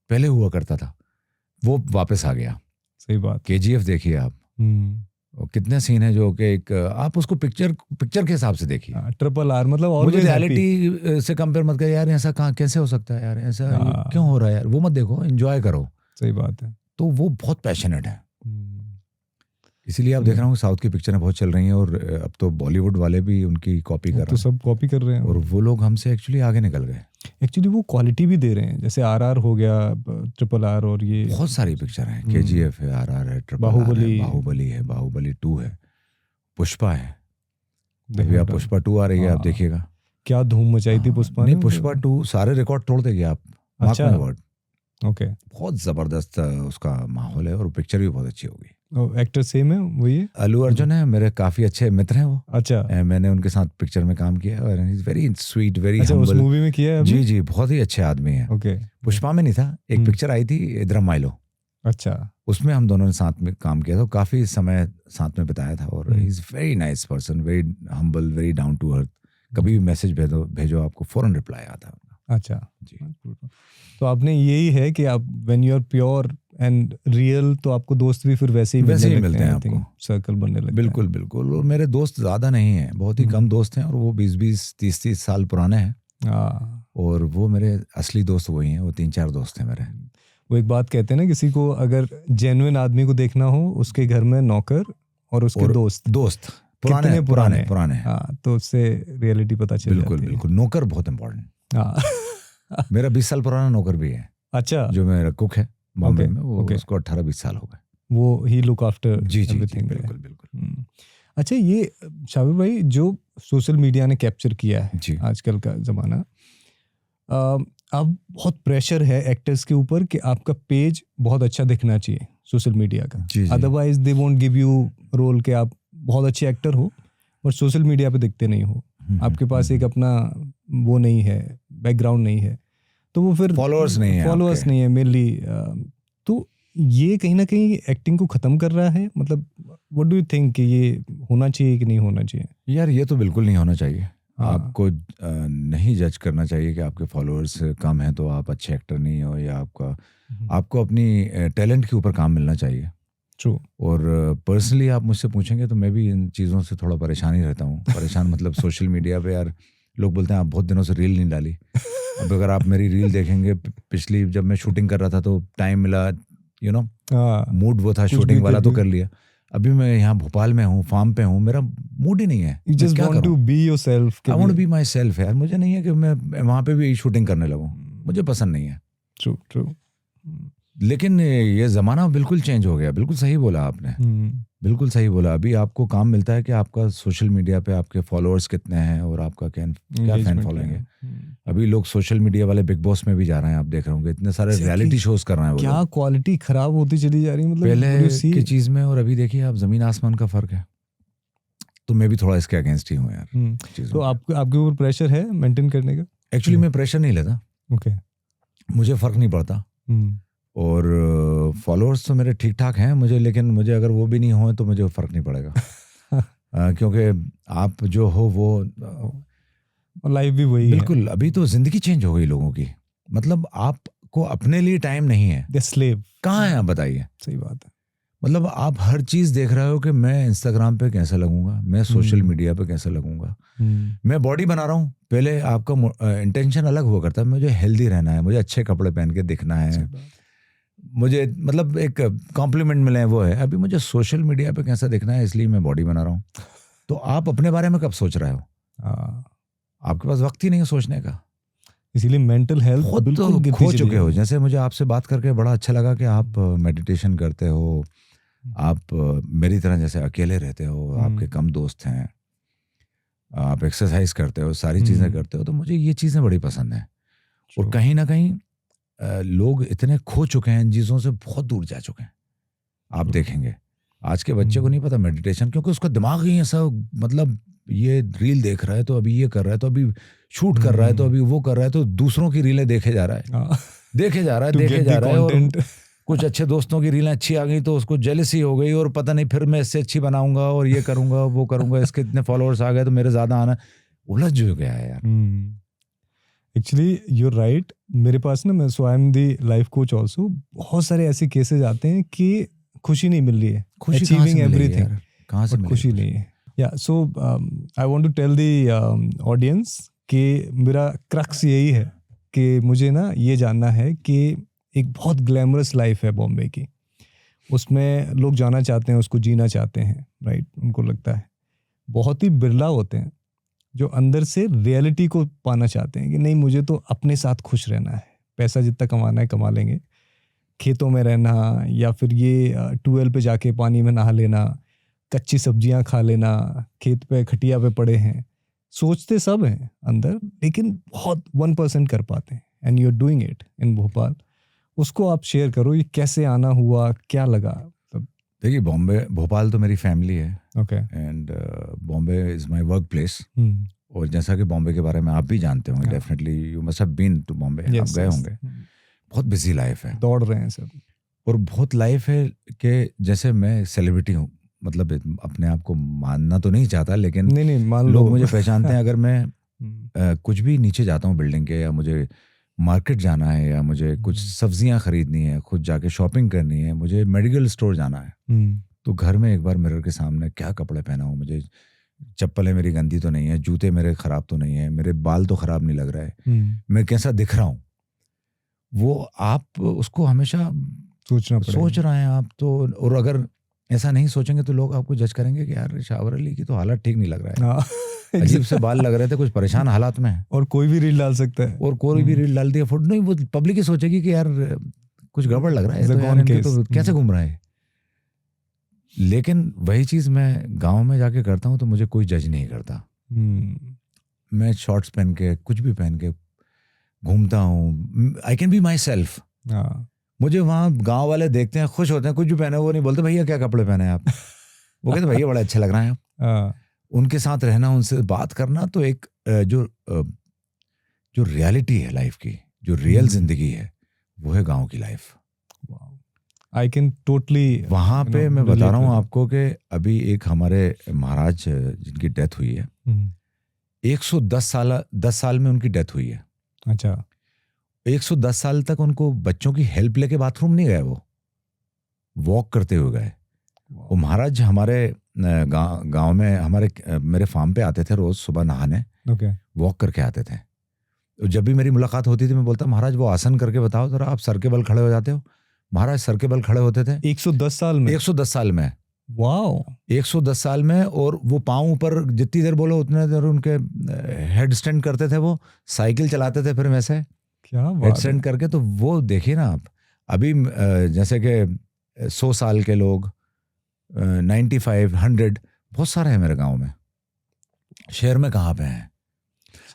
पहले हुआ करता था, वो वापस आ गया। सही बात। KGF देखिए आप, कितने सीन है जो कि एक आप उसको पिक्चर के हिसाब से देखिए। RRR मतलब, और मुझे रियलिटी से कंपेयर मत करिए यार, ऐसा कहाँ कैसे हो सकता है यार, ऐसा क्यों हो रहा है यार, वो मत देखो, एंजॉय करो। सही बात है। तो वो बहुत पैशनेट है, इसीलिए आप देख रहा हूँ साउथ की पिक्चरें बहुत चल रही हैं। और अब तो बॉलीवुड वाले भी उनकी कॉपी कर रहे हैं। तो सब कॉपी कर रहे हैं, और वो लोग हमसे एक्चुअली आगे निकल गए। एक्चुअली वो क्वालिटी भी दे रहे हैं, जैसे RR हो गया, RRR, और ये बहुत सारी पिक्चर हैं, KGF है, RR है, RRR बाहुबली। है, बाहुबली है, बाहुबली 2 है, पुष्पा है, अभी आप पुष्पा 2 आ रही है, आप हाँ। देखिएगा। क्या धूम मचाई थी पुष्पा ने। नहीं, पुष्पा 2 सारे रिकॉर्ड तोड़ देगी आप, मार्क अच्छा। My word. ओके। बहुत जबरदस्त उसका माहौल है और पिक्चर भी बहुत अच्छी होगी। एक्टर सेम है वही है? अल्लू अर्जुन है, मेरे काफी अच्छे मित्र हैं वो। अच्छा। मैंने उनके साथ पिक्चर में काम किया और he is very sweet, very अच्छा, उस हम्बल। मूवी में किया है अभी? जी जी, बहुत ही अच्छे आदमी हैं। ओके। पुष्पा में नहीं था, एक पिक्चर आई थी इद्रम माइलो, अच्छा। उसमें हम दोनों ने साथ में काम किया था, काफी समय साथ में बिताया था। और he is very nice person, very humble, very down to earth. कभी भी मैसेज भेजो आपको फौरन रिप्लाई आता है उनका। अच्छा जी। तो आपने यही है कि आप when you are pure and real, तो आपको दोस्त भी फिर वैसे ही मिलते हैं आपको, सर्कल बनने लगता है। बिल्कुल बिल्कुल। और मेरे दोस्त ज्यादा नहीं हैं, बहुत ही कम दोस्त हैं, और वो 20-20, 30-30 साल पुराने हैं। और वो मेरे असली दोस्त वही हैं, वो 3-4 दोस्त हैं मेरे। वो एक बात कहते हैं ना, किसी को अगर जेन्युइन आदमी को देखना हो, उसके घर में नौकर और उसके दोस्त पुराने। हाँ, तो उससे रियलिटी पता चल बिल्कुल जाती है। बिल्कुल। नौकर बहुत इंपॉर्टेंट। हाँ। मेरा 20 साल पुराना नौकर भी है। अच्छा। जो मेरा कुक है बॉम्बे में, वो okay. उसको 18-20 साल हो गए। वो ही लुक आफ्टर जी जी, एवरीथिंग। बिल्कुल बिल्कुल। अच्छा, ये शाबिर भाई, जो सोशल मीडिया ने कैप्चर किया है जी। आजकल का जमाना, अब बहुत प्रेशर है एक्टर्स के ऊपर कि आपका पेज बहुत अच्छा दिखना चाहिए सोशल मीडिया का, otherwise they won't give you role कि आप बहुत अच्छे एक्टर हो और सोशल मीडिया पे दिखते नहीं हो, आपके पास एक अपना वो नहीं है, बैकग्राउंड नहीं है, तो वो फिर फॉलोअर्स नहीं है मेनली। तो ये कहीं ना कहीं एक्टिंग को ख़त्म कर रहा है, मतलब व्हाट डू यू थिंक कि ये होना चाहिए कि नहीं होना चाहिए? यार, ये तो बिल्कुल नहीं होना चाहिए। आपको नहीं जज करना चाहिए कि आपके फॉलोअर्स कम हैं तो आप अच्छे एक्टर नहीं हो, या आपको अपनी टैलेंट के ऊपर काम मिलना चाहिए। ट्रू। और पर्सनली आप मुझसे पूछेंगे तो मैं भी इन चीज़ों से थोड़ा परेशान ही रहता हूँ। परेशान मतलब सोशल मीडिया पे यार लोग बोलते हैं आप बहुत दिनों से रील नहीं डाली। अब अगर आप मेरी रील देखेंगे, पिछली जब मैं शूटिंग कर रहा था तो टाइम मिला, मूड वो था शूटिंग वाला तो कर लिया। अभी मैं यहाँ भोपाल में हूँ, फार्म पे हूँ, मेरा मूड ही नहीं है। You just want to be yourself. I want to be myself यार। मुझे नहीं है कि मैं वहाँ पे भी शूटिंग करने लगूँ, मुझे पसंद नहीं है। True. लेकिन ये ज़माना बिल्कुल चेंज हो गया। बिल्कुल सही बोला आपने, बिल्कुल सही बोला। अभी आपको काम मिलता है कि आपका सोशल मीडिया पे आपके फॉलोअर्स कितने हैं और आपका क्या फैन फॉलोइंग है। अभी लोग सोशल मीडिया वाले बिग बॉस में भी जा रहे हैं, आप देख रहे होंगे, इतने सारे रियलिटी शोज कर रहे हैं वो क्या क्वालिटी खराब होती चली जा रही है, मतलब पहले की चीज में और अभी देखिए आप, जमीन आसमान का फर्क है। तो मैं भी थोड़ा इसके अगेंस्ट ही हूँ यार। तो आपके ऊपर प्रेशर है मेंटेन करने का? एक्चुअली मैं प्रेशर नहीं लेता। ओके। मुझे फर्क नहीं पड़ता। और फॉलोअर्स तो मेरे ठीक ठाक हैं मुझे, लेकिन मुझे अगर वो भी नहीं हो तो मुझे फर्क नहीं पड़ेगा। क्योंकि आप जो हो वो लाइफ भी वही बिल्कुल है। अभी तो जिंदगी चेंज हो गई लोगों की, मतलब आपको अपने लिए टाइम नहीं है। द स्लेव कहाँ है आप बताइए? सही बात है। मतलब आप हर चीज देख रहे हो कि मैं इंस्टाग्राम पे कैसे लगूंगा, मैं सोशल मीडिया पे कैसे लगूंगा, मैं बॉडी बना रहा हूँ। पहले आपका इंटेंशन अलग हुआ करता है, मुझे हेल्दी रहना है, मुझे अच्छे कपड़े पहन के दिखना है, मुझे मतलब एक कॉम्प्लीमेंट मिले, वो है। अभी मुझे सोशल मीडिया पे कैसा दिखना है, इसलिए मैं बॉडी बना रहा हूँ। तो आप अपने बारे में कब सोच रहे हो? आपके पास वक्त ही नहीं है सोचने का, इसीलिए मेंटल हेल्थ बहुत खो चुके हो। जैसे मुझे आपसे बात करके बड़ा अच्छा लगा कि आप मेडिटेशन करते हो, आप मेरी तरह जैसे अकेले रहते हो, आपके कम दोस्त हैं, आप एक्सरसाइज करते हो, सारी चीज़ें करते हो, तो मुझे ये चीज़ें बड़ी पसंद हैं। और कहीं ना कहीं लोग इतने खो चुके हैं इन चीज़ों से, बहुत दूर जा चुके हैं। आप देखेंगे आज के बच्चे को नहीं पता मेडिटेशन, क्योंकि उसका दिमाग ही ऐसा, मतलब ये रील देख रहा है तो अभी ये कर रहा है, तो अभी शूट कर रहा है, तो अभी वो कर रहा है, तो दूसरों की रीलें देखे जा रहा है, देखे जा रहा है। और कुछ अच्छे दोस्तों की रीलें अच्छी आ गई तो उसको जेलसी हो गई, और पता नहीं फिर मैं इससे अच्छी बनाऊंगा और ये करूंगा वो करूंगा, इसके इतने फॉलोअर्स आ गए तो मेरे ज्यादा आना, उलझ जो गया है यार। Actually you are right. मेरे पास ना, मैं so I am the life coach also, बहुत सारे ऐसे केसेस आते हैं कि खुशी नहीं मिल रही है, अचीविंग एवरीथिंग, कहाँ से खुशी नहीं है। या so I want to tell the audience कि मेरा क्रक्स यही है कि मुझे ना ये जानना है कि एक बहुत ग्लैमरस लाइफ है बॉम्बे की, उसमें लोग जाना चाहते हैं, उसको जीना चाहते हैं, राइट? उनको लगता है बहुत ही बिरला होते हैं जो अंदर से रियलिटी को पाना चाहते हैं कि नहीं मुझे तो अपने साथ खुश रहना है, पैसा जितना कमाना है कमा लेंगे, खेतों में रहना या फिर ये ट्यूबवेल पे जाके पानी में नहा लेना, कच्ची सब्जियां खा लेना, खेत पे खटिया पे पड़े हैं, सोचते सब हैं अंदर लेकिन बहुत 1% कर पाते हैं। And you are doing it in Bhopal. उसको आप शेयर करो, ये कैसे आना हुआ, क्या लगा? देखिए बॉम्बे, भोपाल तो मेरी फैमिली है okay. And Bombay is my work place. और जैसा कि बॉम्बे के बारे में आप भी जानते होंगे, definitely you must have been to Bombay, आप गए होंगे। बहुत बिजी लाइफ है, दौड़ रहे हैं सब, और बहुत लाइफ है कि जैसे मैं सेलिब्रिटी हूँ, मतलब अपने आप को मानना तो नहीं चाहता, लेकिन नहीं मान लो, लोग मुझे पहचानते हैं। अगर मैं कुछ भी नीचे जाता हूँ बिल्डिंग के, या मुझे मार्केट जाना है, या मुझे कुछ सब्जियां खरीदनी है, खुद जाके शॉपिंग करनी है, मुझे मेडिकल स्टोर जाना है, तो घर में एक बार मिरर के सामने क्या कपड़े पहना हूँ, मुझे चप्पलें मेरी गंदी तो नहीं है, जूते मेरे खराब तो नहीं है, मेरे बाल तो खराब नहीं लग रहा है, मैं कैसा दिख रहा हूँ, वो आप उसको हमेशा सोच रहे हैं आप तो। और अगर ऐसा नहीं सोचेंगे तो लोग आपको जज करेंगे कि यार शावर अली की तो हालत ठीक नहीं लग रहा है, अजीब से बाल लग रहे थे, कुछ परेशान हालात में है, और कोई भी रील डाल सकता है, और कोई भी रील डाल दिया फोटो, नहीं वो पब्लिक ही सोचेगी कि यार कुछ गड़बड़ लग रहा है, तो यार इनके तो कैसे घूम रहा है। लेकिन वही चीज मैं गांव में जाके करता हूँ तो मुझे कोई जज नहीं करता। मैं शॉर्ट्स पहन के, कुछ भी पहन के घूमता हूँ, I can be my self. मुझे वहाँ गांव वाले देखते हैं, खुश होते हैं, कुछ भी पहने, वो नहीं बोलते भैया क्या कपड़े पहने आप, वो कहते भैया बड़ा अच्छा लग रहा है आप। उनके साथ रहना, उनसे बात करना, तो एक जो रियलिटी है लाइफ की, जो रियल जिंदगी है, वो है गांव की लाइफ। आई कैन टोटली वहाँ पे मैं बता रहा हूँ आपको कि अभी एक हमारे महाराज जिनकी डेथ हुई है, 110 साल में उनकी डेथ हुई है। अच्छा, 110 साल तक उनको बच्चों की हेल्प लेके बाथरूम नहीं गए, वो वॉक करते हुए गए। वो महाराज हमारे गांव में मेरे फार्म पे आते थे रोज सुबह नहाने, वॉक करके आते थे। तो जब भी मेरी मुलाकात होती थी मैं बोलता महाराज वो आसन करके बताओ जरा, आप सर के बल खड़े हो जाते हो। महाराज सर के बल खड़े होते थे 110 साल में। 110 साल में, वाओ, 110 साल में। और वो पाँव ऊपर जितनी देर बोलो उतने देर उनके हेड स्टैंड करते थे, वो साइकिल चलाते थे फिर वैसे क्या हेड स्टैंड करके। तो वो देखिए ना आप, अभी जैसे कि 100 साल के लोग, 95, 100 बहुत सारे हैं मेरे गांव में। शहर में कहाँ पे हैं?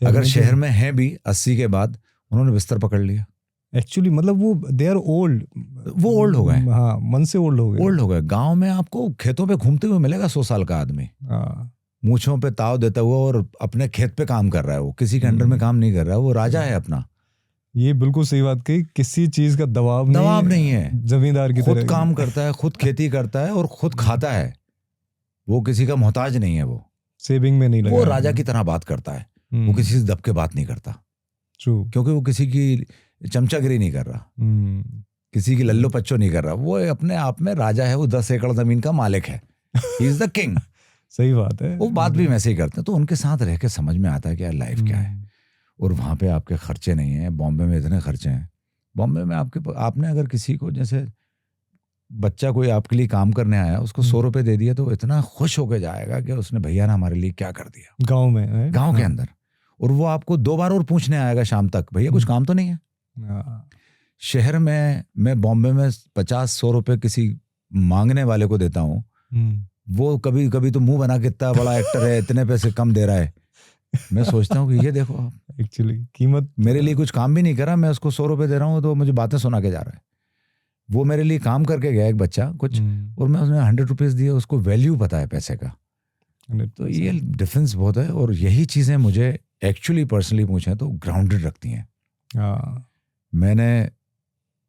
अगर शहर में हैं भी 80 के बाद उन्होंने बिस्तर पकड़ लिया। एक्चुअली मतलब वो दे आर ओल्ड, वो ओल्ड हो गए। हाँ, मन से ओल्ड हो गए। गांव में आपको खेतों पे घूमते हुए मिलेगा 100 साल का आदमी, मूंछों पे ताव देता हुआ, और अपने खेत पे काम कर रहा है, वो किसी के अंडर में काम नहीं कर रहा है, वो राजा है अपना। ये बिल्कुल सही बात कही, किसी चीज का दबाव नहीं है, जमींदार की खुद काम करता है, खुद खेती करता है और खुद खाता है, वो किसी का मोहताज नहीं है, वो सेविंग में नहीं लगा, वो राजा की तरह बात करता है, वो किसी से दब के बात नहीं करता। ट्रू, क्योंकि वो किसी की चमचागिरी नहीं कर रहा, किसी की लल्लो पच्चो नहीं कर रहा, वो अपने आप में राजा है, वो 10 एकड़ जमीन का मालिक है, ही इज द किंग। सही बात है। वो बात भी वैसे ही करते हैं। तो उनके साथ रह के समझ में आता है कि यार लाइफ क्या है। और वहाँ पे आपके खर्चे नहीं हैं, बॉम्बे में इतने खर्चे हैं। बॉम्बे में आपने अगर किसी को, जैसे बच्चा कोई आपके लिए काम करने आया, उसको 100 रुपए दे दिया तो इतना खुश होकर जाएगा कि उसने भैया ने हमारे लिए क्या कर दिया, गाँव में, गाँव के अंदर। और वो आपको 2 बार और पूछने आएगा शाम तक, भैया कुछ काम तो नहीं है। शहर में मैं बॉम्बे में 50-100 रुपए किसी मांगने वाले को देता हूँ, वो कभी कभी तो मुंह बना के इतना बड़ा एक्टर है, इतने पैसे कम दे रहा है। मैं सोचता हूँ कि ये देखो आप, एक्चुअली कीमत, मेरे लिए कुछ काम भी नहीं करा, मैं उसको 100 रुपए दे रहा हूँ तो मुझे बातें सुना के जा रहा है। वो मेरे लिए काम करके गया एक बच्चा कुछ, और मैं उसने 100 रुपीज दिए, उसको वैल्यू पता है पैसे का। तो ये डिफरेंस बहुत है। और यही चीजें मुझे एक्चुअली पर्सनली पूछे तो ग्राउंडेड रखती हैं। मैंने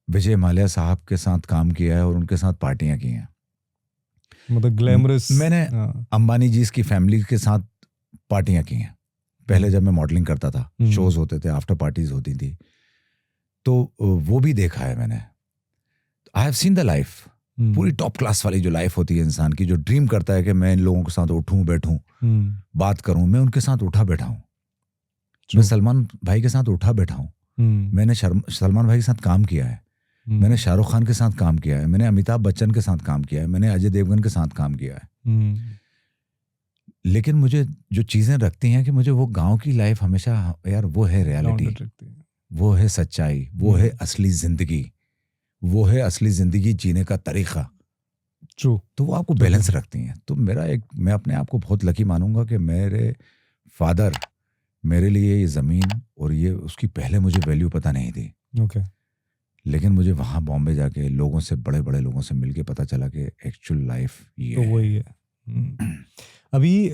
विजय माल्या साहब के साथ काम किया है और उनके साथ पार्टियां की हैं, मतलब ग्लैमरस। मैंने अंबानी जी की फैमिली के साथ पार्टियां की हैं पहले, जब मैं मॉडलिंग करता था, शोज होते थे, आफ्टर पार्टीज होती थी, तो वो भी देखा है मैंने। I have seen the life, पूरी टॉप क्लास वाली जो लाइफ होती है इंसान की, जो ड्रीम करता है कि मैं इन लोगों के साथ उठूं बैठूं, बात करूं। मैं उनके साथ उठा बैठा हूं, मैं सलमान भाई के साथ उठा बैठा हूं, मैंने सलमान भाई के साथ काम किया है, मैंने शाहरुख खान के साथ काम किया है, मैंने अमिताभ बच्चन के साथ काम किया है, मैंने अजय देवगन के साथ काम किया है। लेकिन मुझे जो चीज़ें रखती हैं कि मुझे वो गांव की लाइफ हमेशा, यार वो है रियलिटी, Grounded रखती है। वो है सच्चाई, वो है असली ज़िंदगी, वो है असली ज़िंदगी जीने का तरीक़ा। True. तो वो आपको बैलेंस रखती हैं। तो मैं अपने आप को बहुत लकी मानूंगा कि मेरे फादर मेरे लिए ये ज़मीन और ये उसकी पहले मुझे वैल्यू पता नहीं थी, Okay. लेकिन मुझे वहाँ बॉम्बे जाके लोगों से, बड़े बड़े लोगों से मिलके पता चला कि एक्चुअल लाइफ ये तो है। वही है। अभी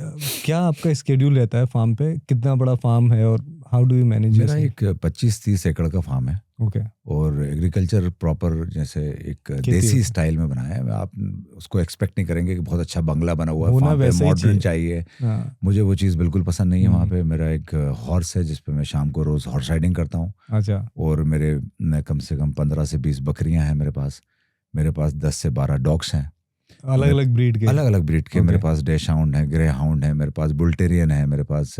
क्या आपका स्केड्यूल रहता है फार्म पे? कितना बड़ा फार्म है और हाउ डू यू मैनेज? मेरा एक 25-30 एकड़ का फार्म है ओके। और एग्रीकल्चर प्रॉपर जैसे एक देसी स्टाइल में बनाया है। आप उसको एक्सपेक्ट नहीं करेंगे कि बहुत अच्छा बंगला बना हुआ है, होना फार्म पे वैसे ही मॉडर्न चाहिए। चाहिए। हाँ। मुझे वो चीज़ बिल्कुल पसंद नहीं है। वहाँ पे मेरा एक हॉर्स है जिस पे मैं शाम को रोज़ हॉर्स राइडिंग करता हूँ। अच्छा। और मेरे कम से कम 15 से 20 बकरियां हैं मेरे पास 10 से 12 डॉग्स हैं, अलग अलग ब्रीड के? अलग अलग ब्रीड के। Okay. मेरे पास डैश हाउंड है, ग्रे हाउंड है, मेरे पास बुल टेरियन है, मेरे पास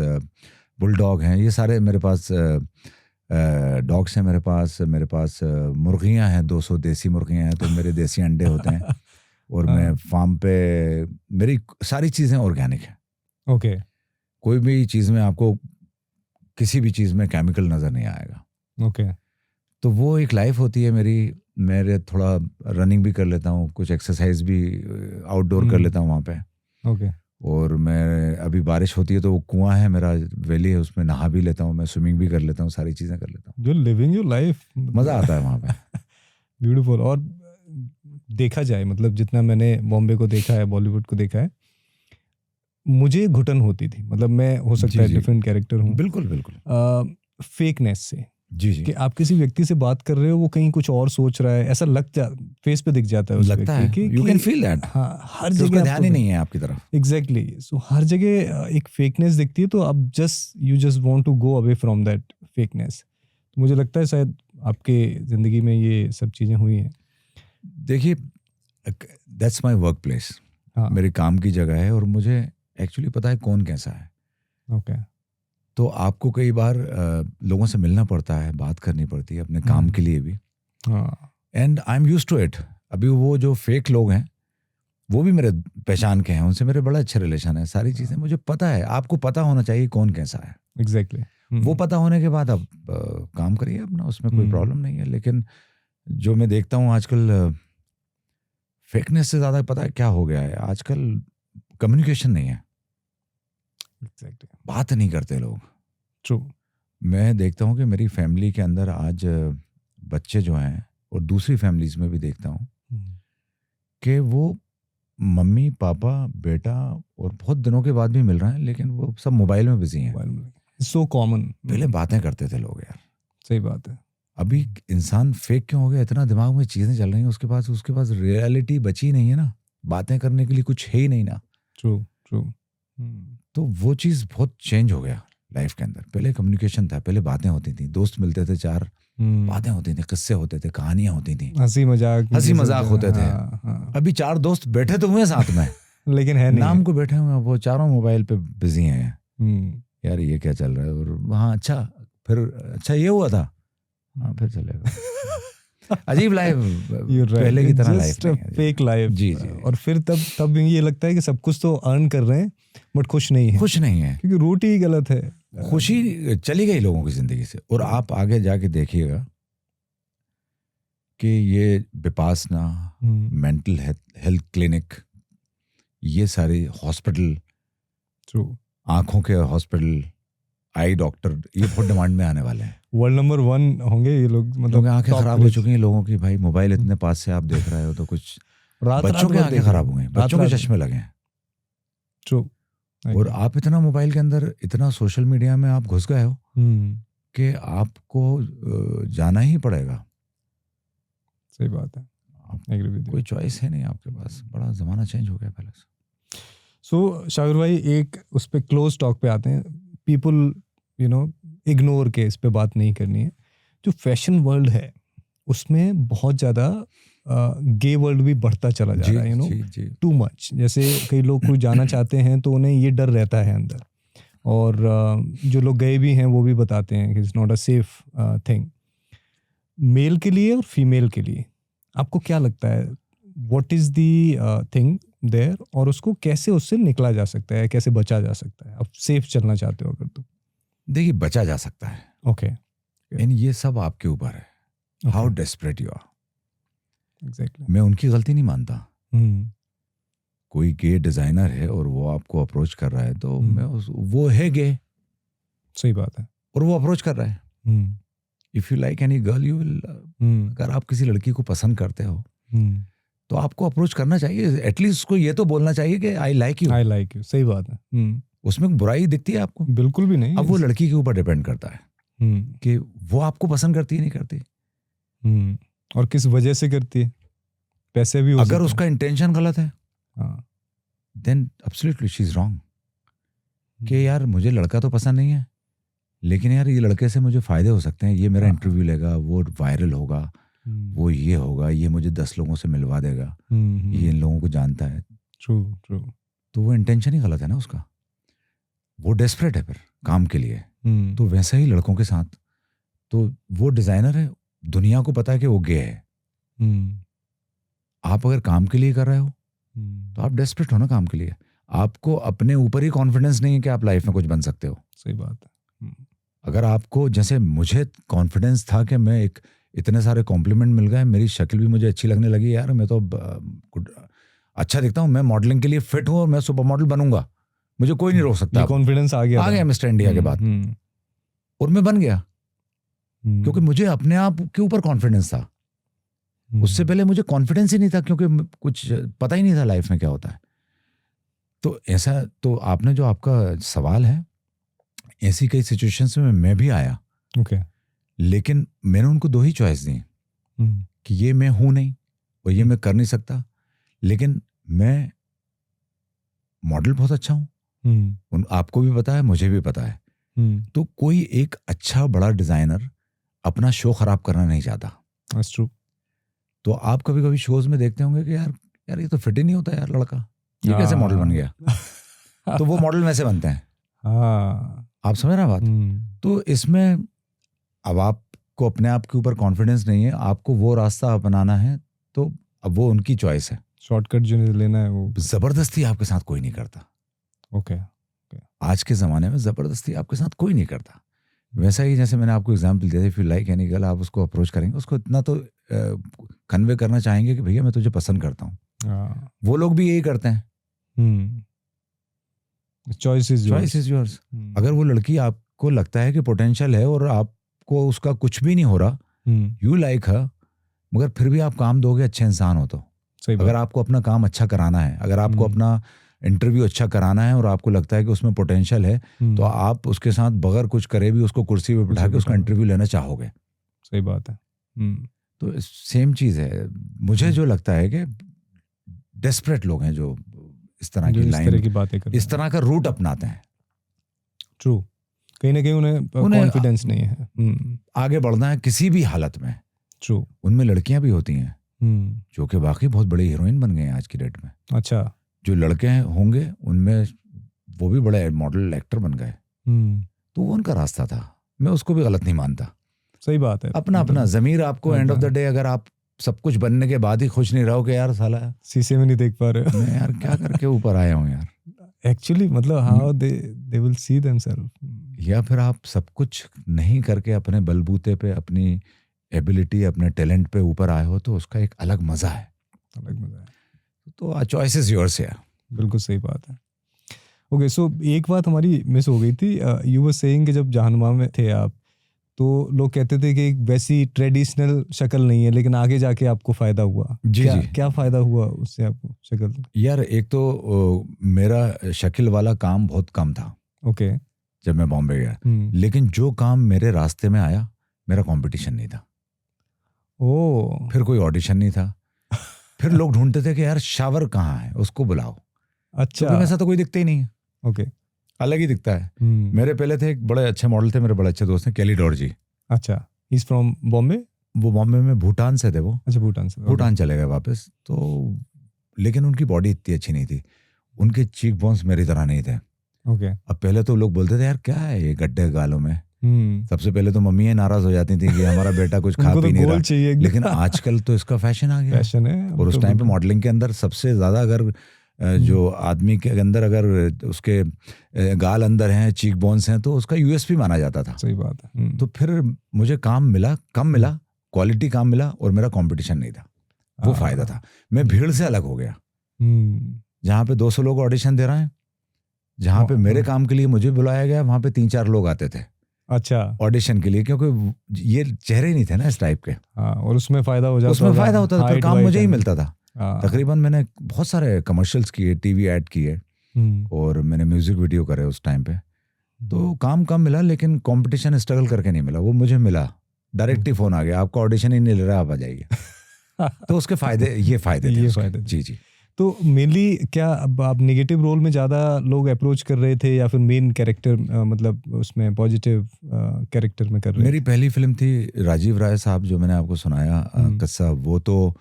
बुलडॉग हैं। ये सारे मेरे पास डॉग्स हैं। मेरे पास मुर्गियां हैं, 200 देसी मुर्गियां हैं, तो मेरे देसी अंडे होते हैं। और मैं फार्म पे, मेरी सारी चीज़ें ऑर्गेनिक हैं। ओके। कोई भी चीज़ में आपको किसी भी चीज़ में केमिकल नज़र नहीं आएगा। ओके। तो वो एक लाइफ होती है मेरे थोड़ा रनिंग भी कर लेता हूँ, कुछ एक्सरसाइज भी आउटडोर कर लेता हूँ वहाँ पे। ओके। और मैं अभी बारिश होती है तो वो कुआं है मेरा, वैली है, उसमें नहा भी लेता हूँ, मैं स्विमिंग भी कर लेता हूँ, सारी चीज़ें कर लेता हूँ। जो लिविंग योर लाइफ, मज़ा आता है वहाँ पे। ब्यूटीफुल। और देखा जाए, मतलब जितना मैंने बॉम्बे को देखा है, बॉलीवुड को देखा है, मुझे घुटन होती थी। मतलब मैं हो सकता है डिफरेंट कैरेक्टर हूँ, बिल्कुल बिल्कुल, फेकनेस से। जी जी, कि आप किसी व्यक्ति से बात कर रहे हो, वो कहीं कुछ और सोच रहा है, ऐसा फेस पे दिख जाता है उस लगता व्यक्ति है, की, यू कैन फील दैट। हाँ, हर उसका जगह ध्यान ही नहीं है आपकी तरफ। एग्जैक्टली। सो हर जगह एक फेकनेस दिखती है, तो आप you just want to go away from that fakeness. तो मुझे लगता है शायद आपके जिंदगी में ये सब चीजें हुई हैं। देखिए, दैट्स माय वर्क प्लेस, मेरे काम की जगह है, और मुझे एक्चुअली पता है कौन कैसा है। ओके। तो आपको कई बार लोगों से मिलना पड़ता है, बात करनी पड़ती है अपने काम के लिए भी। And I am used to it. अभी वो जो फेक लोग हैं वो भी मेरे पहचान के हैं, उनसे मेरे बड़ा अच्छे रिलेशन है, सारी चीज़ें मुझे पता है। आपको पता होना चाहिए कौन कैसा है। एग्जैक्टली। वो पता होने के बाद आप काम करिए अपना, उसमें कोई प्रॉब्लम नहीं है। लेकिन जो मैं देखता हूँ आजकल, फेकनेस से ज़्यादा पता है क्या हो गया है आजकल, कम्युनिकेशन नहीं है। एग्जैक्टली। बात नहीं करते लोग। ट्रू। मैं देखता हूँ कि मेरी फैमिली के अंदर आज बच्चे जो हैं, और दूसरी फैमिलीज में भी देखता हूँ कि वो मम्मी पापा बेटा और बहुत दिनों के बाद भी मिल रहे हैं, लेकिन वो सब मोबाइल में बिजी हैं। So common. पहले बातें करते थे लोग यार। सही बात है। अभी इंसान फेक क्यों हो गया? इतना दिमाग में चीजें चल रही हैं, उसके पास रियलिटी बची नहीं है ना, बातें करने के लिए कुछ है ही नहीं ना। True true. तो वो चीज़ बहुत चेंज हो गया लाइफ के अंदर। पहले कम्युनिकेशन था, पहले बातें होती थी, दोस्त मिलते थे, 4 बातें होती थी, किस्से होते थे, कहानियां होती थी, हंसी मजाक होते थे। अभी 4 दोस्त बैठे तो हुए साथ में लेकिन है नहीं, नाम को बैठे हुए, वो चारों मोबाइल पे बिजी हैं। यार ये क्या चल रहा है? और वहाँ अच्छा ये हुआ था, हाँ फिर चलेगा। अजीब लाइफ, पहले की तरह लाइफ नहीं है। Fake life. जी जी। और फिर तब ये लगता है कि सब कुछ तो अर्न कर रहे हैं बट खुश नहीं है, क्योंकि रूट ही गलत है। खुशी चली गई लोगों की जिंदगी से। और आप आगे जाके देखिएगा कि ये विपासना, मेंटल हेल्थ क्लिनिक, ये सारे हॉस्पिटल, आंखों के हॉस्पिटल, आई डॉक्टर, ये बहुत डिमांड में आने वाले हैं। वर्ल्ड नंबर 1 होंगे ये लोग। मतलब आंखें खराब हो चुकी हैं लोगों की भाई, मोबाइल इतने पास से आप देख रहे हो तो कुछ बच्चों के आंखें खराब हो गई, बच्चों के चश्मे लगे हैं। ट्रू। और आप इतना मोबाइल के अंदर, इतना सोशल मीडिया में आप घुस गए हो कि आपको जाना ही पड़ेगा। सही बात है, एग्री विद यू। कोई चॉइस है नहीं आपके पास, बड़ा ज़माना चेंज हो गया पहले से। सो शाविर भाई, एक उस पे क्लोज टॉक पे आते हैं। पीपल इग्नोर के इस पे बात नहीं करनी है। जो फैशन वर्ल्ड है उसमें बहुत ज़्यादा गे वर्ल्ड भी बढ़ता चला जा रहा है, टू मच। जैसे कई लोग कोई जाना चाहते हैं तो उन्हें ये डर रहता है अंदर, और जो लोग गए भी हैं वो भी बताते हैं कि it's not a safe thing. Male के लिए और फीमेल के लिए आपको क्या लगता है, what is the thing? There, और उसको कैसे उससे निकला जा सकता है, कैसे बचा जा सकता है? आप सेफ चलना चाहते हो अगर तो। देखिए, बचा जा सकता है, ओके, इन ये सब आपके ऊपर है, how desperate you are. Exactly. मैं उनकी गलती नहीं मानता। कोई गे डिजाइनर है और वो आपको अप्रोच कर रहा है तो वो है गे, सही बात है। और वो अप्रोच कर रहा है। If you like any girl you will, अगर आप किसी लड़की को पसंद करते हो तो आपको अप्रोच करना चाहिए, एटलीस्ट उसको ये तो बोलना चाहिए कि I like you. I like you, सही बात है। उसमें बुराई दिखती है आपको? बिल्कुल भी नहीं। अब वो लड़की के ऊपर डिपेंड करता है कि वो आपको पसंद करती है नहीं करती, और किस वजह से करती है, पैसे भी हो अगर सकते उसका इंटेंशन गलत है हैं। Then absolutely she is wrong. कि यार मुझे लड़का तो पसंद नहीं है, लेकिन यार ये लड़के से मुझे फायदे हो सकते हैं, ये मेरा इंटरव्यू लेगा, वो वायरल होगा, वो ये होगा, ये मुझे 10 लोगों से मिलवा देगा, ये इन लोगों को जानता है। True true. तो वो इंटेंशन ही गलत है ना उसका, वो डेस्परेट है फिर काम के लिए। तो वैसे ही लड़कों के साथ, तो वो डिजाइनर है, दुनिया को पता है कि वो गे है। आप अगर काम के लिए कर रहे हो तो आप डेस्परेट हो ना काम के लिए। आपको अपने ऊपर ही कॉन्फिडेंस नहीं है कि आप लाइफ में कुछ बन सकते हो। सही बात है। अगर आपको, जैसे मुझे कॉन्फिडेंस था कि मैं इतने सारे कॉम्प्लीमेंट मिल गए, मेरी शक्ल भी मुझे अच्छी लगने लगी, यार मैं तो अच्छा दिखता हूँ, मैं मॉडलिंग के लिए फिट हूँ और मैं सुपर मॉडल बनूंगा, मुझे कोई नहीं रोक सकता। कॉन्फिडेंस आ गया मिस्टर इंडिया के बाद, और मैं बन गया क्योंकि मुझे अपने आप के ऊपर कॉन्फिडेंस था। उससे पहले मुझे कॉन्फिडेंस ही नहीं था क्योंकि कुछ पता ही नहीं था लाइफ में क्या होता है। तो ऐसा, तो आपने जो आपका सवाल है, ऐसी कई सिचुएशंस में मैं भी आया। ओके। लेकिन मैंने उनको 2 ही चॉइस दी कि ये मैं हूं नहीं और ये मैं कर नहीं सकता, लेकिन मैं मॉडल बहुत अच्छा हूं, आपको भी पता है, मुझे भी पता है। तो कोई एक अच्छा बड़ा डिजाइनर अपना शो खराब करना नहीं चाहता। That's true. तो आप कभी कभी शोज में देखते होंगे कि यार ये तो फिट ही नहीं होता यार लड़का, ये कैसे मॉडल बन गया। तो वो मॉडल में से बनते हैं। आप समझ रहे हैं बात? तो इसमें अब आपको अपने आप के ऊपर कॉन्फिडेंस नहीं है, आपको वो रास्ता अपनाना है, तो अब वो उनकी चॉइस है। शॉर्टकट जो लेना है वो जबरदस्ती आपके साथ कोई नहीं करता। ओके। आज के ज़माने में ज़बरदस्ती आपके साथ कोई नहीं करता। वैसा ही जैसे मैंने आपको एग्जांपल दिया था, if you like any girl, आप उसको अप्रोच करेंगे, उसको इतना तो कन्वे करना चाहेंगे कि भैया मैं तुझे पसंद करता हूँ। वो लोग भी यही करते हैं। Choice is yours. अगर वो लड़की आपको लगता है कि पोटेंशियल है और आपको उसका कुछ भी नहीं हो रहा, यू लाइक हर, मगर फिर भी आप काम दोगे, अच्छे इंसान हो तो। अगर आपको अपना काम अच्छा कराना है, अगर आपको अपना इंटरव्यू अच्छा कराना है और आपको लगता है कि उसमें पोटेंशियल है, तो आप उसके साथ बगैर कुछ करे भी उसको कुर्सी पे बिठा के उसका इंटरव्यू लेना चाहोगे। सही बात है। तो सेम चीज है। मुझे जो लगता है कि डेस्परेट लोग हैं जो इस तरह की लाइन की बातें करते हैं, इस तरह का रूट अपनाते हैं। ट्रू। कहीं ना कहीं उन्हें कॉन्फिडेंस नहीं है आगे बढ़ना है किसी भी हालत में। ट्रू। उनमें लड़कियां भी होती हैं जो कि वाकई बहुत बड़ी हीरोइन बन गए हैं आज की डेट में। अच्छा। जो लड़के होंगे उनमें वो भी बड़े मॉडल एक्टर बन गए। तो वो उनका रास्ता था, मैं उसको भी गलत नहीं मानता। सही बात है। अपना अपना ज़मीर आपको एंड ऑफ द डे, अगर आप सब कुछ बनने के बाद ही खुश नहीं रहो कि यार साला शीशे में नहीं देख पा रहे, मैं यार क्या करके ऊपर आया हूँ यार, एक्चुअली मतलब how they will see themselves. या फिर आप सब कुछ नहीं करके अपने बलबूते पे, अपनी एबिलिटी, अपने टैलेंट पे ऊपर आए हो, तो उसका एक अलग मजा है। अलग मजा है। तो चॉइस इज योर्स है। बिल्कुल सही बात है। ओके, सो एक बात हमारी मिस हो गई थी। यू वर सेइंग कि जब जहानुमा में थे आप, तो लोग कहते थे कि एक वैसी ट्रेडिशनल शक्ल नहीं है, लेकिन आगे जाके आपको फायदा हुआ। जी जी। क्या फायदा हुआ उससे आपको शक्ल? यार एक तो मेरा शक्ल वाला काम बहुत कम था। ओके। जब मैं बॉम्बे गया, लेकिन जो काम मेरे रास्ते में आया, मेरा कंपटीशन नहीं था। ओ। फिर कोई ऑडिशन नहीं था। फिर लोग ढूंढते थे कि यार शावर कहाँ है, उसको बुलाओ। अच्छा। तो ऐसा तो कोई दिखता ही नहीं है। ओके। अलग ही दिखता है। मेरे पहले थे एक बड़े अच्छे मॉडल थे, मेरे बड़े अच्छे दोस्त हैं, केली डॉर्जी। अच्छा। He is from Bombay? वो बॉम्बे में भूटान से थे वो। अच्छा, भूटान से। भूटान चले गए वापस। तो लेकिन उनकी बॉडी इतनी अच्छी नहीं थी, उनके चीक बोन्स मेरी तरह नहीं थे। ओके। अब पहले तो लोग बोलते थे यार क्या है ये गड्ढे गालों में। सबसे पहले तो मम्मी नाराज हो जाती थी कि हमारा बेटा कुछ खा पी नहीं रहा। लेकिन आजकल तो इसका फैशन आ गया। फैशन है। और उस टाइम पे मॉडलिंग के अंदर सबसे ज्यादा अगर जो आदमी के अंदर अगर उसके गाल अंदर हैं, चीक बोन्स हैं, तो उसका यूएसपी माना जाता था। सही बात है। तो फिर मुझे काम मिला, कम मिला, क्वालिटी काम मिला, और मेरा कंपटीशन नहीं था, वो फायदा था। मैं भीड़ से अलग हो गया। जहाँ पे 200 लोग ऑडिशन दे रहे हैं, जहाँ पे मेरे काम के लिए मुझे बुलाया गया, वहाँ पे 3-4 लोग आते थे अच्छा ऑडिशन के लिए, क्योंकि ये चेहरे नहीं थे ना इस टाइप के। और उसमें फायदा हो जाता, उसमें फायदा होता था, फिर काम मुझे ही मिलता था। हाँ। तकरीबन मैंने बहुत सारे कमर्शियल्स किए, टीवी ऐड किए, और मैंने म्यूजिक वीडियो करे उस टाइम पे। तो काम कम मिला, लेकिन कंपटीशन स्ट्रगल करके नहीं मिला, वो मुझे मिला। डायरेक्ट ही फोन आ गया, आपका ऑडिशन ही नहीं ले रहा, आप आ जाइए। तो उसके फायदे, ये फायदे थे। जी जी। तो मेनली क्या अब आप नेगेटिव रोल में ज़्यादा लोग अप्रोच कर रहे थे, या फिर मेन कैरेक्टर मतलब उसमें पॉजिटिव कैरेक्टर में कर रहे थे? मेरी पहली फिल्म थी राजीव राय साहब, जो मैंने आपको सुनाया किस्सा, वो तो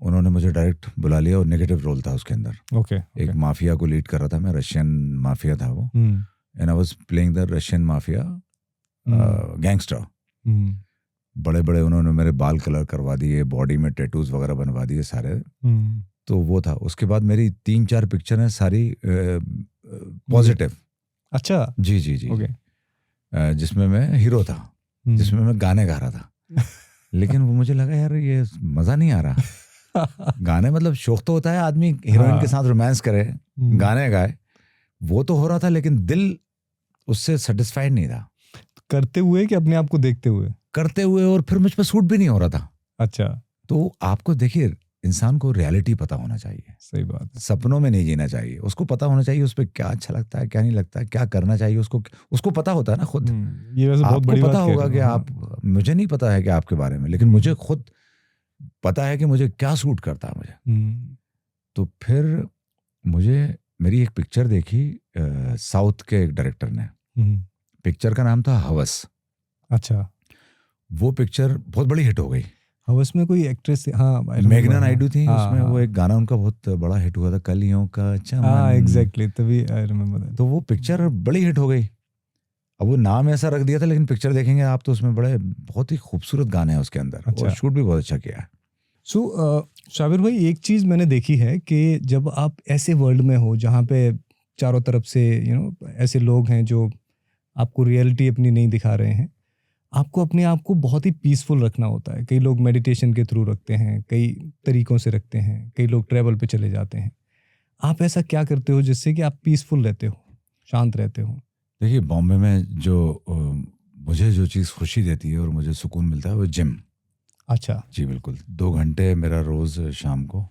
उन्होंने मुझे डायरेक्ट बुला लिया, और नेगेटिव रोल था उसके अंदर। ओके। एक माफिया को लीड कर रहा था मैं, रशियन माफिया था वो, and I was playing the Russian mafia gangster. बड़े बड़े उन्होंने मेरे बाल कलर करवा दिए, बॉडी में टैटूज वगैरह बनवा दिए सारे। तो वो था। उसके बाद मेरी 3-4 पिक्चर हैं सारी पॉजिटिव। अच्छा। जी जी जी। ओके। जिसमें मैं हीरो था, जिसमें मैं गाने गा रहा था। लेकिन वो मुझे लगा यार ये मजा नहीं आ रहा। गाने मतलब शौक तो होता है, आदमी हीरोइन के साथ रोमांस करे, गाने गाए, वो तो हो रहा था, लेकिन दिल उससे सेटिस्फाइड नहीं था। करते हुए कि अपने आप को देखते हुए? करते हुए, और फिर मुझ पर सूट भी नहीं हो रहा था। अच्छा। तो आपको देखिए, इंसान को रियलिटी पता होना चाहिए। सही बात है। सपनों में नहीं जीना चाहिए, उसको पता होना चाहिए उस पर क्या अच्छा लगता है, क्या नहीं लगता है, क्या करना चाहिए उसको पता होता है ना खुद। ये वैसे बहुत बड़ी बात पता होगा कि आप, मुझे नहीं पता है कि आपके बारे में, लेकिन मुझे खुद पता है कि मुझे क्या सूट करता है मुझे। तो फिर मुझे मेरी एक पिक्चर देखी साउथ के एक डायरेक्टर ने, पिक्चर का नाम था हवस। अच्छा। वो पिक्चर बहुत बड़ी हिट हो गई। हवस में कोई एक्ट्रेस? हाँ, मेघना नायडू थी उसमें। वो एक गाना उनका बहुत बड़ा हिट हुआ था, कलियों का चमन। हाँ एग्जैक्टली, तभी आई रिमेम्बर दैट। तो वो पिक्चर बड़ी हिट हो गई। अब वो नाम ऐसा रख दिया था, लेकिन पिक्चर देखेंगे आप तो उसमें बड़े बहुत ही खूबसूरत गाने हैं उसके अंदर। अच्छा। और शूट भी बहुत अच्छा किया है। शाबिर भाई, एक चीज़ मैंने देखी है कि जब आप ऐसे वर्ल्ड में हो जहाँ पे चारों तरफ से ऐसे लोग हैं जो आपको रियलिटी अपनी नहीं दिखा रहे हैं, आपको अपने आप को बहुत ही पीसफुल रखना होता है। कई लोग मेडिटेशन के थ्रू रखते हैं, कई तरीक़ों से रखते हैं, कई लोग ट्रैवल पे चले जाते हैं। आप ऐसा क्या करते हो जिससे कि आप पीसफुल रहते हो, शांत रहते हो? देखिए, बॉम्बे में जो मुझे जो चीज़ खुशी देती है और मुझे सुकून मिलता है वो जिम। अच्छा। जी बिल्कुल। 2 घंटे मेरा रोज़ शाम को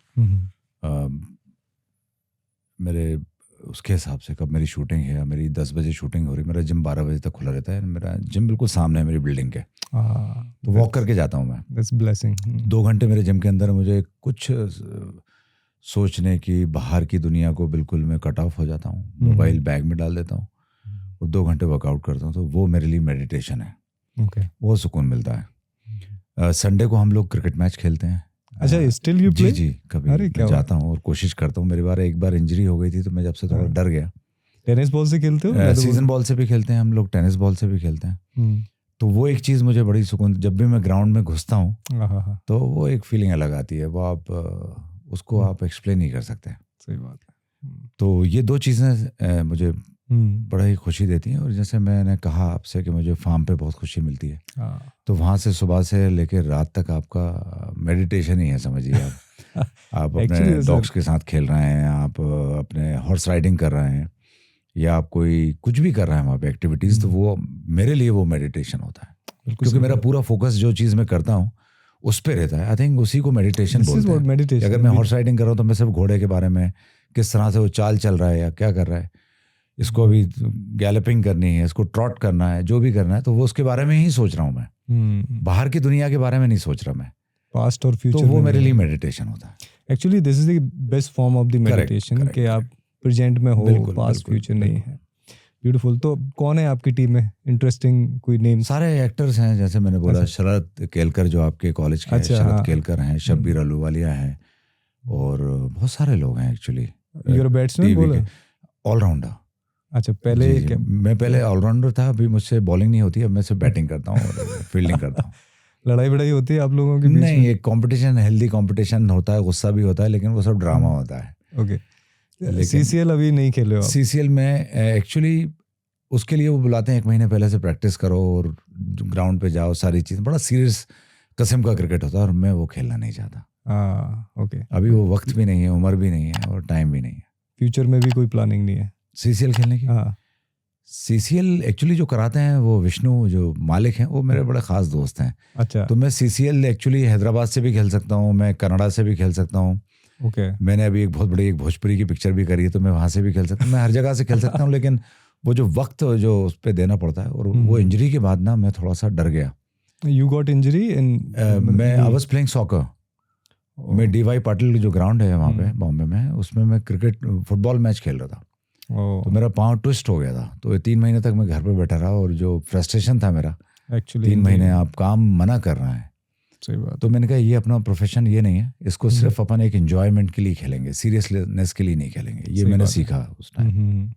मेरे उसके हिसाब से, कब मेरी शूटिंग है, मेरी 10 बजे शूटिंग हो रही, मेरा जिम 12 बजे तक खुला रहता है। मेरा जिम बिल्कुल सामने है मेरी बिल्डिंग के। तो वॉक करके जाता हूँ मैं। That's blessing. 2 घंटे मेरे जिम के अंदर मुझे कुछ सोचने की, बाहर की दुनिया को बिल्कुल मैं कट ऑफ हो जाता हूँ। मोबाइल बैग में डाल देता हूँ और 2 घंटे वर्कआउट करता हूँ। तो वो मेरे लिए मेडिटेशन है। ओके। वो सुकून मिलता है। संडे को हम लोग क्रिकेट मैच खेलते हैं। अच्छा, स्टिल यू प्ले? जी जी, कभी मैं जाता हूँ और कोशिश करता हूँ। मेरी एक बार इंजरी हो गई थी, तो मैं जब से थोड़ा डर गया। टेनिस बॉल से खेलते हो? सीजन बॉल से भी खेलते हैं हम लोग, टेनिस बॉल से भी खेलते हैं। तो वो एक चीज़ मुझे बड़ी सुकून, जब भी मैं ग्राउंड में घुसता हूँ तो वो एक फीलिंग अलग आती है। वो आप उसको आप एक्सप्लेन नहीं कर सकते। सही बात है। तो ये 2 चीज़ें मुझे बड़ा ही खुशी देती हैं। और जैसे मैंने कहा आपसे कि मुझे फार्म पे बहुत खुशी मिलती है, तो वहाँ से सुबह से लेकर रात तक आपका मेडिटेशन ही है, समझिए आप। आप अपने डॉग्स के साथ खेल रहे हैं, आप अपने हॉर्स राइडिंग कर रहे हैं, या आप कोई कुछ भी कर रहे हैं वहाँ पे एक्टिविटीज़, तो वो मेरे लिए वो मेडिटेशन होता है। क्योंकि मेरा पूरा फोकस जो चीज़ मैं करता हूँ उस पर रहता है। आई थिंक उसी को मेडिटेशन बोलते हैं। अगर मैं हॉर्स राइडिंग कर रहा हूँ तो मैं सिर्फ घोड़े के बारे में, किस तरह से वो चाल चल रहा है या क्या कर रहा है, इसको अभी गैलपिंग करनी है, इसको ट्रॉट करना है, जो भी करना है, तो वो उसके बारे में ही सोच रहा हूँ मैं। बाहर की दुनिया के बारे में नहीं सोच रहा मैं। पास्ट और फ्यूचर, तो वो मेरे लिए मेडिटेशन होता है। Actually this is the best form of the meditation, कि आप प्रेजेंट में हो, पास्ट फ्यूचर नहीं है। ब्यूटीफुल। तो कौन है आपकी टीम में? इंटरेस्टिंग कोई नेम? सारे एक्टर्स हैं, जैसे मैंने बोला, शरद केलकर जो आपके कॉलेज के शरद केलकर हैं, शब्बीर अहलूवालिया हैं, और बहुत सारे लोग हैं एक्चुअली। यूर बैट्समैन बोला? ऑलराउंडर। अच्छा, पहले क्या? मैं पहले ऑलराउंडर था, अभी मुझसे बॉलिंग नहीं होती, अब मैं सिर्फ बैटिंग करता हूँ और फील्डिंग करता हूँ। लड़ाई बड़ाई होती है आप लोगों के बीच? नहीं, एक कंपटीशन, हेल्दी कंपटीशन होता है, गुस्सा भी होता है, लेकिन वो सब ड्रामा होता है। ओके। CCL अभी नहीं खेले हो आप? CCL में एक्चुअली उसके लिए वो बुलाते हैं 1 महीने पहले से प्रैक्टिस करो और ग्राउंड पे जाओ, सारी चीज़ बड़ा सीरियस किस्म का क्रिकेट होता है और मैं वो खेलना नहीं चाहता। ओके, अभी वो वक्त भी नहीं है, उम्र भी नहीं है और टाइम भी नहीं है फ्यूचर में भी कोई प्लानिंग नहीं है? CCL खेलने की। हाँ, CCL एक्चुअली जो कराते हैं वो विष्णु जो मालिक हैं वो मेरे बड़े ख़ास दोस्त हैं। अच्छा, तो मैं CCL एक्चुअली हैदराबाद से भी खेल सकता हूँ, मैं कनाडा से भी खेल सकता हूँ। ओके, मैंने अभी एक बहुत बड़ी एक भोजपुरी की पिक्चर भी करी है तो मैं वहाँ से भी खेल सकता हूँ, मैं हर जगह से खेल सकता हूँ। लेकिन वो जो वक्त जो उस पर देना पड़ता है और वो इंजरी के बाद ना मैं थोड़ा सा डर गया। You got injury in? मैं आई वाज प्लेइंग सॉकर। मैं DY पाटिल जो ग्राउंड है वहाँ पे बॉम्बे में, उसमें मैं क्रिकेट फुटबॉल मैच खेल रहा था। तो मेरा पाँव ट्विस्ट हो गया था, तो 3 महीने तक मैं घर पे बैठा रहा और जो फ्रस्ट्रेशन था मेरा, एक्चुअली 3 महीने आप काम मना कर रहे हैं। सही बात। तो मैंने कहा ये अपना प्रोफेशन ये नहीं है, इसको सिर्फ अपन एक एंजॉयमेंट के लिए खेलेंगे, सीरियसनेस के लिए नहीं खेलेंगे। ये मैंने सीखा उस टाइम।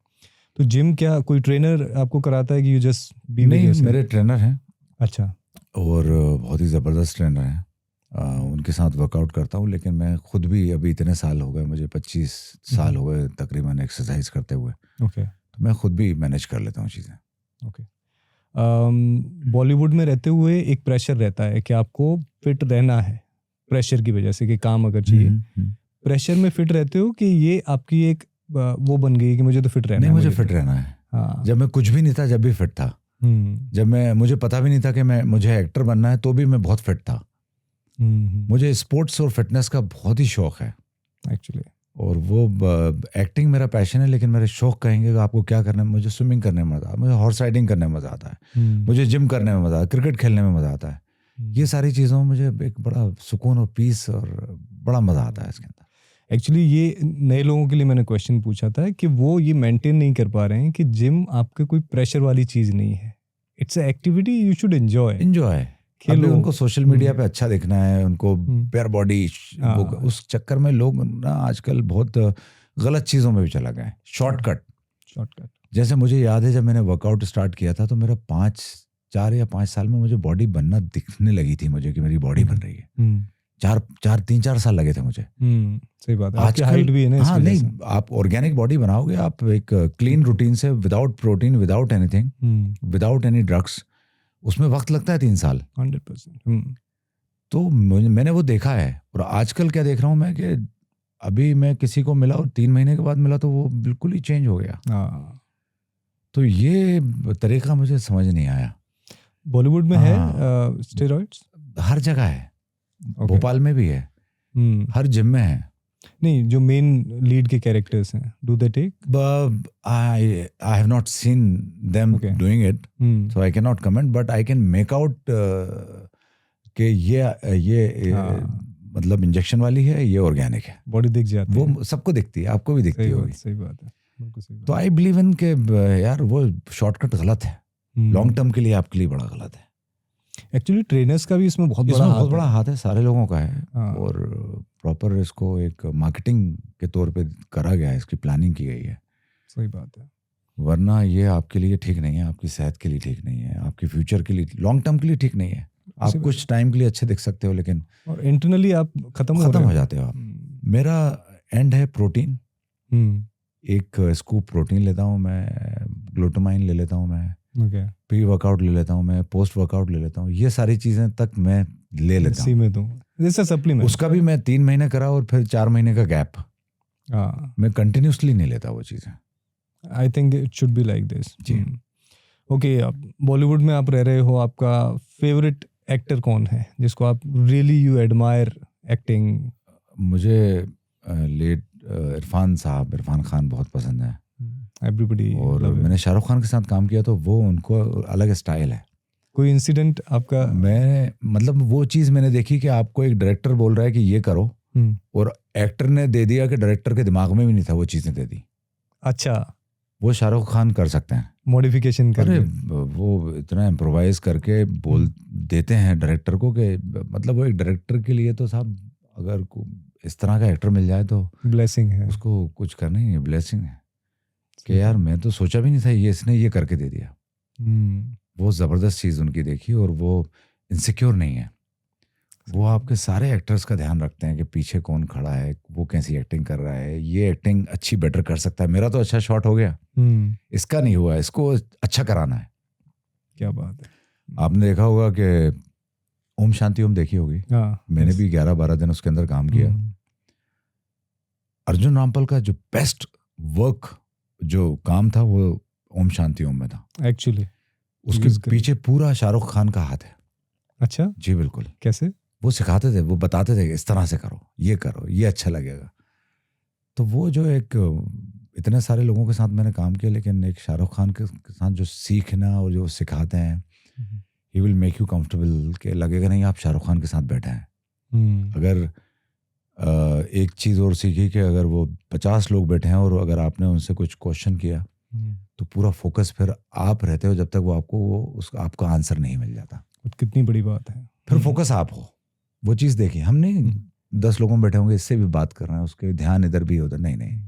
तो जिम क्या कोई ट्रेनर आपको कराता है कि यू जस्ट बी? नहीं, मेरे ट्रेनर हैं। अच्छा, और बहुत ही ज़बरदस्त ट्रेनर हैं। उनके साथ वर्कआउट करता हूँ, लेकिन मैं खुद भी अभी इतने साल हो गए, मुझे 25 साल हो गए तकरीबन एक्सरसाइज करते हुए। ओके, तो मैं खुद भी मैनेज कर लेता हूँ चीज़ें। ओके। बॉलीवुड में रहते हुए एक प्रेशर रहता है कि आपको फिट रहना है, प्रेशर की वजह से कि काम अगर चाहिए। प्रेशर में फिट रहते हो कि ये आपकी एक वो बन गई कि मुझे तो फिट रहना नहीं, है? मुझे फिट रहना है। हाँ। जब मैं कुछ भी नहीं था जब भी फिट था। जब मुझे पता भी नहीं था कि मुझे एक्टर बनना है तो भी मैं बहुत फिट था। मुझे स्पोर्ट्स और फिटनेस का बहुत ही शौक है एक्चुअली। और वो एक्टिंग मेरा पैशन है, लेकिन मेरे शौक कहेंगे कि आपको क्या करना है। मुझे स्विमिंग करने में मज़ा आता है, मुझे हॉर्स राइडिंग करने में मज़ा आता है, मुझे जिम करने में मज़ा आता है, क्रिकेट खेलने में मज़ा आता है। ये सारी चीज़ों में मुझे एक बड़ा सुकून और पीस और बड़ा मज़ा आता है इसके अंदर। एक्चुअली ये नए लोगों के लिए मैंने क्वेश्चन पूछा था कि वो ये मेंटेन नहीं कर पा रहे हैं कि जिम आपके कोई प्रेशर वाली चीज़ नहीं है, it's a activity you should enjoy. अभी उनको सोशल मीडिया पे अच्छा दिखना है, उनको पेयर बॉडी, उस चक्कर में लोग ना आजकल बहुत गलत चीज़ों में भी चला गए। शॉर्टकट। जैसे मुझे याद है जब मैंने वर्कआउट स्टार्ट किया था तो मेरा 4 या 5 साल में मुझे बॉडी बनना दिखने लगी थी, मुझे कि मेरी बॉडी बन रही है। 3-4 साल लगे थे मुझे। सही बात है, आपकी हाइट भी है ना। हाँ, नहीं, आप ऑर्गेनिक बॉडी बनाओगे, आप एक क्लीन रूटीन से, without protein, without anything, without any drugs, उसमें वक्त लगता है 3 साल। 100%। तो मैंने वो देखा है। और आजकल क्या देख रहा हूँ मैं कि अभी मैं किसी को मिला और 3 महीने के बाद मिला तो वो बिल्कुल ही चेंज हो गया। तो ये तरीका मुझे समझ नहीं आया। बॉलीवुड में है स्टेरॉइड्स? हर जगह है। भोपाल में भी है, हर जिम में है। नहीं, जो मेन लीड के कैरेक्टर्स हैं, do they take? I have not seen them doing it, so I cannot comment, but I can make out कि ये मतलब इंजेक्शन वाली है, ये ऑर्गेनिक है। बॉडी दिख जाती है, वो सबको दिखती है, आपको भी दिखती होगी। सही बात है, बिल्कुल सही बात। तो आई बिलीव इन के यार वो शॉर्टकट गलत है, लॉन्ग टर्म के लिए आपके लिए बड़ा गलत है। एक्चुअली ट्रेनर्स का भी इसमें बहुत बड़ा हाथ है, सारे लोगों का है। और प्रॉपर इसको एक मार्केटिंग के तौर पे करा गया है, इसकी प्लानिंग की गई है। सही बात है, वरना ये आपके लिए ठीक नहीं है, आपकी सेहत के लिए ठीक नहीं है, आपके फ्यूचर के लिए, लॉन्ग टर्म के लिए ठीक नहीं है। आप कुछ टाइम के लिए अच्छे दिख सकते हो, लेकिन और इंटरनली आप खत्म हो जाते हो आप। मेरा एंड है प्रोटीन। एक स्कूप प्रोटीन लेता हूँ मैं, ग्लूटामाइन ले लेता हूँ मैं, प्री वर्कआउट ले लेता हूँ मैं, पोस्ट वर्कआउट ले लेता हूँ। ये सारी चीजें तक मैं ले लेता हूँ। जैसे सप्लीमेंट, उसका भी मैं 3 महीने करा और फिर 4 महीने का गैप। मैं कंटिन्यूसली नहीं लेता वो चीजें। I think it should be like this. जी। ओके, बॉलीवुड में आप रह रहे हो, आपका फेवरेट एक्टर कौन है जिसको आप रियली यू एडमायर एक्टिंग? मुझे लेट इरफान खान बहुत पसंद है। एवरीबॉडी। और मैंने शाहरुख खान के साथ काम किया तो वो उनको अलग स्टाइल है। कोई इंसिडेंट आपका? मैं मतलब वो चीज़ मैंने देखी कि आपको एक डायरेक्टर बोल रहा है कि ये करो, और एक्टर ने दे दिया कि डायरेक्टर के दिमाग में भी नहीं था, वो चीज़ें दे दी। अच्छा, वो शाहरुख खान कर सकते हैं मॉडिफिकेशन करके। वो इतना इम्प्रोवाइज करके बोल देते हैं डायरेक्टर को कि मतलब वो एक डायरेक्टर के लिए तो साहब, अगर इस तरह का एक्टर मिल जाए तो ब्लेसिंग है, उसको कुछ करना ही है, ब्लेसिंग है कि यार मैं तो सोचा भी नहीं था, ये इसने ये करके दे दिया। वो ज़बरदस्त चीज़ उनकी देखी, और वो इनसिक्योर नहीं है। वो आपके सारे एक्टर्स का ध्यान रखते हैं कि पीछे कौन खड़ा है, वो कैसी एक्टिंग कर रहा है, ये एक्टिंग अच्छी बेटर कर सकता है, मेरा तो अच्छा शॉट हो गया, इसका नहीं हुआ, इसको अच्छा कराना है। क्या बात है। आपने देखा होगा कि ओम शांति ओम देखी होगी, हाँ, मैंने भी 11-12 दिन उसके अंदर काम किया। अर्जुन रामपाल का जो बेस्ट वर्क जो काम था वो ओम शांति ओम में था एक्चुअली। उसके पीछे पूरा शाहरुख खान का हाथ है। अच्छा, जी बिल्कुल। कैसे? वो सिखाते थे, वो बताते थे कि इस तरह से करो, ये अच्छा लगेगा। तो वो जो एक इतने सारे लोगों के साथ मैंने काम किया, लेकिन एक शाहरुख खान के साथ जो सीखना और जो सिखाते हैं, he will make you comfortable, के लगेगा नहीं आप शाहरुख खान के साथ बैठे हैं। अगर एक चीज़ और सीखी कि अगर वो 50 लोग बैठे हैं और अगर आपने उनसे कुछ क्वेश्चन किया तो पूरा फोकस फिर आप रहते हो जब तक वो आपको आपका आंसर नहीं मिल जाता। कितनी बड़ी बात है। फिर फोकस आप हो, वो चीज़ देखिए। हम नहीं 10 लोगों में बैठे होंगे, इससे भी बात कर रहे हैं, उसके ध्यान इधर भी उधर नहीं।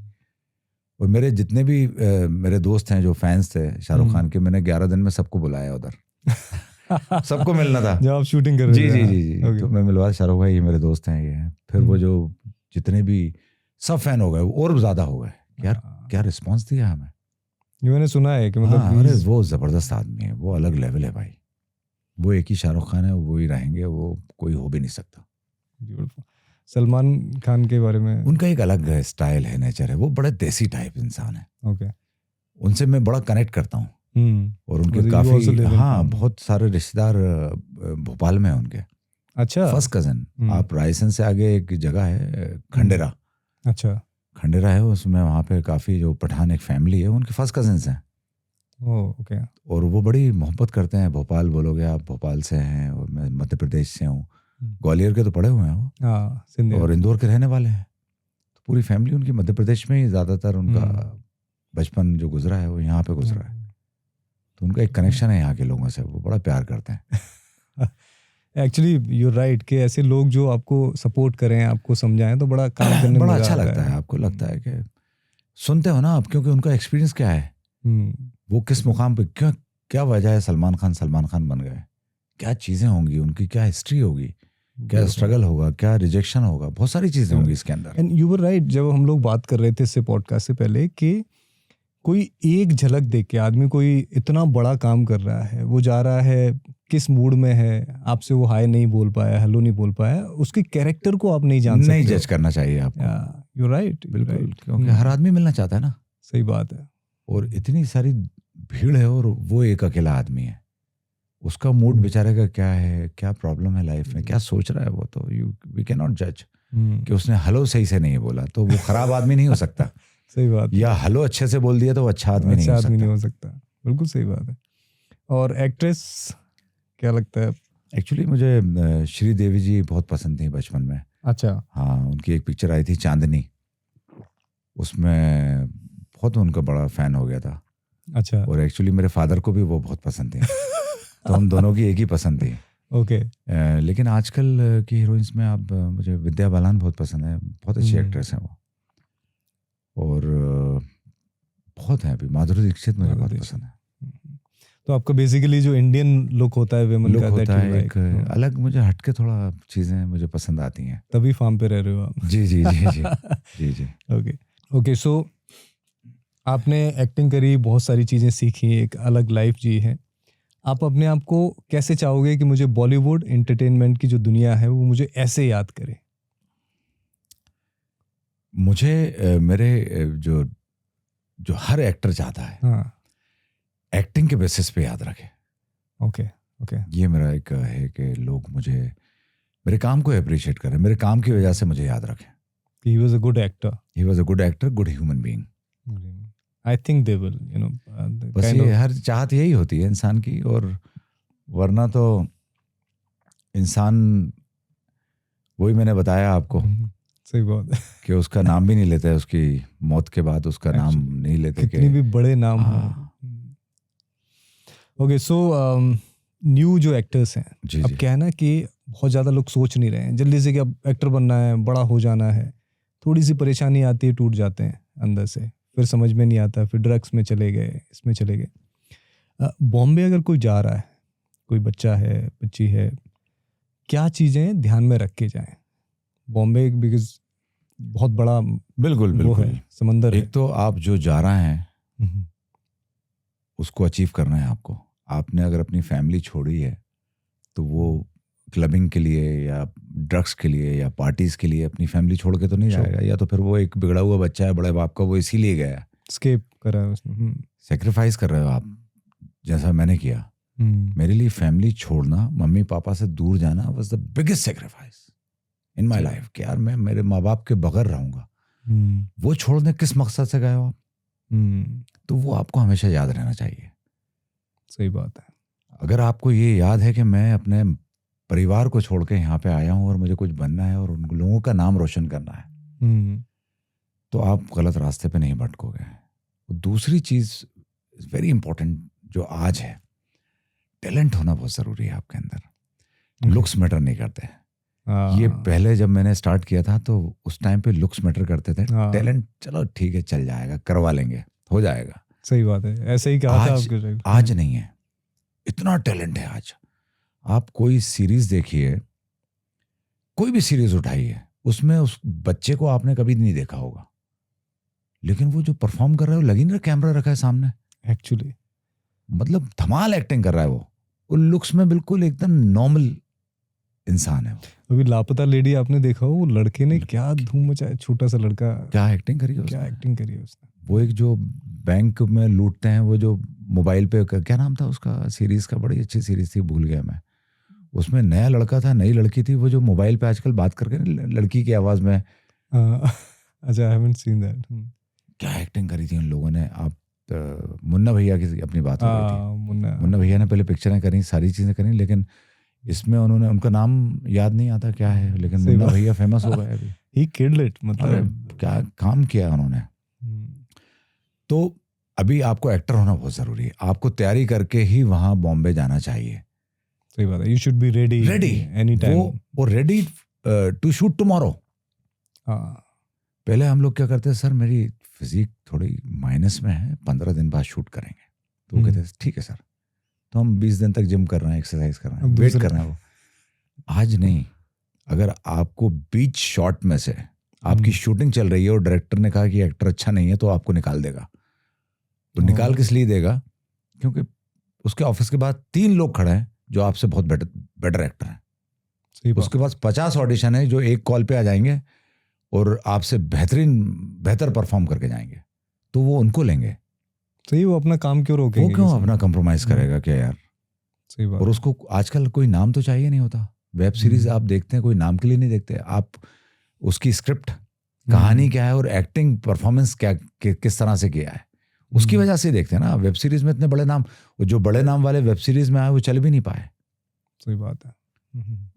और मेरे जितने भी मेरे दोस्त हैं जो फैंस थे शाहरुख खान के, मैंने 11 दिन में सबको बुलाया उधर सबको मिलना था जब आप शूटिंग कर रहे थे। जी। तो मैं मिलवा, शाहरुख भाई ये मेरे दोस्त हैं, ये हैं। फिर वो जो जितने भी सब फैन हो गए और ज्यादा हो गए, यार क्या रिस्पांस दिया हमें। ये मैंने सुना है कि मतलब हाँ, अरे वो जबरदस्त आदमी है, वो अलग लेवल है भाई। वो एक ही शाहरुख खान है, वो ही रहेंगे, वो कोई हो भी नहीं सकता। सलमान खान के बारे में? उनका एक अलग स्टाइल है, नेचर है, वो बड़े देसी टाइप इंसान है। ओके। उनसे मैं बड़ा कनेक्ट करता हूँ। और उनके काफी, हाँ, बहुत सारे रिश्तेदार भोपाल में हैं उनके। अच्छा। First cousin. आप रायसेन से आगे एक जगह है खंडेरा। अच्छा। खंडेरा है, उसमें वहाँ पे काफी जो पठान एक फैमिली है, उनके फर्स्ट कजन्स हैं। ओके। और वो बड़ी मोहब्बत करते हैं। भोपाल बोलोगे आप, भोपाल से हैं, और मैं मध्य प्रदेश से हूँ, ग्वालियर के तो पढ़े हुए हैं वो, और इंदौर के रहने वाले हैं। तो पूरी फैमिली उनकी मध्य प्रदेश में ही, ज्यादातर उनका बचपन जो गुजरा है वो यहाँ पे गुजरा है। तो उनका एक कनेक्शन है यहाँ के लोगों से, वो बड़ा प्यार करते हैं। एक्चुअली यू राइट कि ऐसे लोग जो आपको सपोर्ट करें, आपको समझाएं, तो बड़ा काम करने में बड़ा अच्छा लगता है। आपको लगता है कि सुनते हो ना आप, क्योंकि उनका एक्सपीरियंस क्या है, वो किस मुकाम पे, क्या वजह है सलमान खान बन गए, क्या चीजें होंगी उनकी, क्या हिस्ट्री होगी, क्या स्ट्रगल होगा, क्या रिजेक्शन होगा, बहुत सारी चीजें होंगी इसके अंदर। एंड यू वर राइट, जब हम लोग बात कर रहे थे इससे पॉडकास्ट से पहले कि कोई एक झलक देख के आदमी कोई इतना बड़ा काम कर रहा है, वो जा रहा है किस मूड में है, आपसे वो हाय नहीं बोल पाया, हेलो नहीं बोल पाया, उसके कैरेक्टर को आप नहीं जान सकते, नहीं जज करना चाहिए आपको। यू राइट, बिल्कुल, क्योंकि हर आदमी मिलना चाहता है ना। सही बात है। और इतनी सारी भीड़ है और वो एक अकेला आदमी है, उसका मूड बेचारे का क्या है, क्या प्रॉब्लम है लाइफ में, क्या सोच रहा है, वो तो वी कैन नॉट जज कि उसने हेलो सही से नहीं बोला तो वो खराब आदमी नहीं हो सकता। सही बात। या हेलो अच्छे से बोल दिया तो वो अच्छा आदमी नहीं हो सकता। बिल्कुल सही बात है। और एक्ट्रेस क्या लगता है? एक्चुअली मुझे श्रीदेवी जी बहुत पसंद थी बचपन में। अच्छा। हाँ, उनकी एक पिक्चर आई थी चांदनी, उसमें बहुत उनका बड़ा फैन हो गया था। अच्छा। और एक्चुअली मेरे फादर को भी वो बहुत पसंद थी तो हम दोनों की एक ही पसंद थी। ओके। लेकिन आजकल की हीरोइंस में अब मुझे विद्या बालन बहुत पसंद है, बहुत अच्छी एक्ट्रेस है वो। और बहुत है, अभी माधुरी दीक्षित मुझे बहुत पसंद है। तो आपका बेसिकली जो इंडियन लुक होता है, वेमन का होता है एक अलग, मुझे हटके थोड़ा चीजें मुझे पसंद आती हैं। तभी फार्म पे रह रहे हो आप। जी जी जी जी जी जी। ओके। सो आपने एक्टिंग करी, बहुत सारी चीजें सीखी, एक अलग लाइफ जी है। आप अपने आप को कैसे चाहोगे कि मुझे बॉलीवुड एंटरटेनमेंट की जो दुनिया है वो मुझे ऐसे याद करे? मुझे मेरे जो हर एक्टर चाहता है, हाँ, एक्टिंग के बेसिस पे याद रखे। ओके। ये मेरा एक है कि लोग मुझे मेरे काम को अप्रिशिएट करें, मेरे काम की वजह से मुझे याद रखें। He was a good actor. He was a good actor, good human being. I think they will, बस ये हर चाहत यही होती है इंसान की, और वरना तो इंसान, वही मैंने बताया आपको, सही बात है कि उसका नाम भी नहीं लेते, उसकी मौत के बाद उसका नाम नहीं लेते, कितनी भी बड़े नाम हो। ओके। सो न्यू जो एक्टर्स हैं, अब क्या है ना कि बहुत ज़्यादा लोग सोच नहीं रहे हैं जल्दी से कि अब एक्टर बनना है, बड़ा हो जाना है, थोड़ी सी परेशानी आती है, टूट जाते हैं अंदर से, फिर समझ में नहीं आता, फिर ड्रग्स में चले गए, इसमें चले गए। बॉम्बे अगर कोई जा रहा है, कोई बच्चा है, बच्ची है, क्या चीज़ें ध्यान में रख के जाएं? बॉम्बे बिकॉज बहुत बड़ा बिल्कुल वो बिल्कुल। है, समंदर है। एक तो आप जो जा रहे हैं हम्म, उसको अचीव करना है आपको। आपने अगर अपनी फैमिली छोड़ी है तो वो क्लबिंग के लिए या ड्रग्स के लिए या पार्टीज के लिए अपनी फैमिली छोड़ के तो नहीं Sure. जाएगा, या तो फिर वो एक बिगड़ा हुआ बच्चा है बड़े बाप का, वो इसीलिए गया है। स्केप करा है उसने। सेक्रीफाइस कर रहे हो आप, जैसा मैंने किया। मेरे लिए फैमिली छोड़ना, मम्मी पापा से दूर जाना was the biggest sacrifice in my life कि यार मैं मेरे माँ बाप के बगैर रहूंगा। वो छोड़ने किस मकसद से गए हो आप, तो वो आपको हमेशा याद रहना चाहिए। सही बात है। अगर आपको ये याद है कि मैं अपने परिवार को छोड़ के यहाँ पे आया हूँ और मुझे कुछ बनना है और उन लोगों का नाम रोशन करना है, तो आप गलत रास्ते पे नहीं भटकोगे। दूसरी चीज़ वेरी इंपॉर्टेंट जो आज है, टैलेंट होना बहुत ज़रूरी है आपके अंदर। लुक्स मैटर नहीं करते। ये पहले जब मैंने स्टार्ट किया था तो उस टाइम पे लुक्स मैटर करते थे। टैलेंट चलो ठीक है, चल जाएगा, करवा लेंगे, हो जाएगा। सही बात है, ऐसे ही कहा था आपके। आज नहीं है, इतना टैलेंट है आज। आप कोई सीरीज देखिए, कोई भी सीरीज उठाइए, उसमें उस बच्चे को आपने कभी नहीं देखा होगा, लेकिन वो जो परफॉर्म कर रहा है वो लगी नहीं, कैमरा रखा है सामने, एक्चुअली मतलब धमाल एक्टिंग कर रहा है वो लुक्स में बिल्कुल एकदम नॉर्मल इंसान है। अभी लापता लेडी आपने देखा हो, वो लड़के ने क्या धूम मचाया, छोटा सा लड़का, क्या एक्टिंग करी है, क्या एक्टिंग करी है उसने। वो एक जो बैंक में लूटते हैं, वो जो मोबाइल पे, क्या नाम था उसका सीरीज का, बड़ी अच्छी सीरीज थी, भूल गया मैं। उसमें नया लड़का था, नई लड़की थी, वो जो मोबाइल पे आजकल बात करके लड़की की आवाज में। अच्छा, आई हैवंट सीन दैट। क्या एक्टिंग करी थी उन लोगों ने। आप मुन्ना भैया की अपनी बात हो रही थी, मुन्ना भैया ने पहले पिक्चरें करी, सारी चीजें करी, लेकिन इसमें उन्होंने, उनका नाम याद नहीं आता क्या है, लेकिन मुन्ना भैया फेमस हो गए अभी। ही किल्ड इट, मतलब क्या काम किया उन्होंने। तो अभी आपको एक्टर होना बहुत जरूरी है, आपको तैयारी करके ही वहां बॉम्बे जाना चाहिए। सही बात है, you should be ready any time, वो रेडी टू शूट टुमारो। पहले हम लोग क्या करते हैं, सर मेरी फिजिक थोड़ी माइनस में है, 15 दिन बाद शूट करेंगे। तो वो कहते हैं ठीक है सर। तो हम 20 दिन तक जिम कर रहे हैं, एक्सरसाइज कर रहे हैं, वेट कर रहे हैं। वो आज नहीं, अगर आपको बीच शॉट में से आपकी शूटिंग चल रही है और डायरेक्टर ने कहा कि एक्टर अच्छा नहीं है, तो आपको निकाल देगा। तो निकाल किस लिए देगा? क्योंकि उसके ऑफिस के बाद 3 लोग खड़े हैं जो आपसे बहुत बेटर एक्टर हैं। उसके पास 50 ऑडिशन है जो एक कॉल पे आ जाएंगे और आपसे बेहतर परफॉर्म करके जाएंगे, तो वो उनको लेंगे। सही, वो अपना काम क्यों रोकेंगे? वो क्यों अपना कंप्रोमाइज करेगा क्या यार? सही बात। और उसको आजकल कोई नाम तो चाहिए नहीं होता। वेब सीरीज आप देखते हैं, कोई नाम के लिए नहीं देखते आप, उसकी स्क्रिप्ट, कहानी क्या है और एक्टिंग परफॉर्मेंस क्या, किस तरह से किया है, उसकी वजह से देखते हैं ना। वेब सीरीज में इतने बड़े नाम, जो बड़े नाम वाले वेब सीरीज में आए वो चल भी नहीं पाए। सही बात है।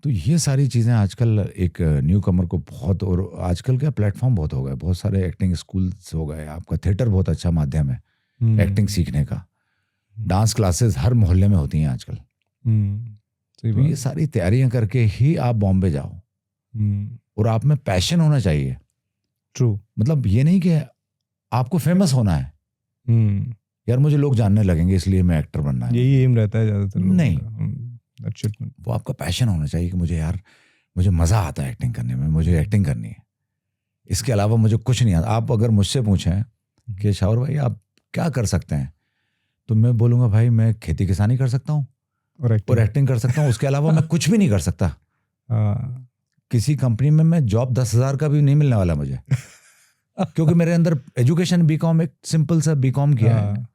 तो ये सारी चीजें आजकल एक न्यू कमर को बहुत, और आजकल का प्लेटफॉर्म बहुत हो गए, बहुत सारे एक्टिंग स्कूल्स हो गए, आपका थिएटर बहुत अच्छा माध्यम है एक्टिंग सीखने का। डांस क्लासेस हर मोहल्ले में होती हैं आजकल। तो ये सारी तैयारियां करके ही आप बॉम्बे जाओ, और आप में पैशन होना चाहिए। ट्रू, मतलब ये नहीं कि आपको फेमस होना है, यार मुझे लोग जानने लगेंगे इसलिए मैं एक्टर बनना है, यही एम रहता है ज्यादातर लोगों नहीं। का। वो आपका पैशन होना चाहिए कि मुझे मजा आता है एक्टिंग करने में, मुझे एक्टिंग करनी है, इसके अलावा मुझे कुछ नहीं आता। आप अगर मुझसे पूछें कि शावर भाई आप क्या कर सकते हैं, तो मैं बोलूंगा भाई मैं खेती किसानी कर सकता हूँ और एक्टिंग कर सकता हूँ, उसके अलावा मैं कुछ भी नहीं कर सकता। किसी कंपनी में मैं जॉब 10,000 का भी नहीं मिलने वाला मुझे, क्योंकि मेरे अंदर एजुकेशन बीकॉम, एक सिंपल सा बीकॉम किया है,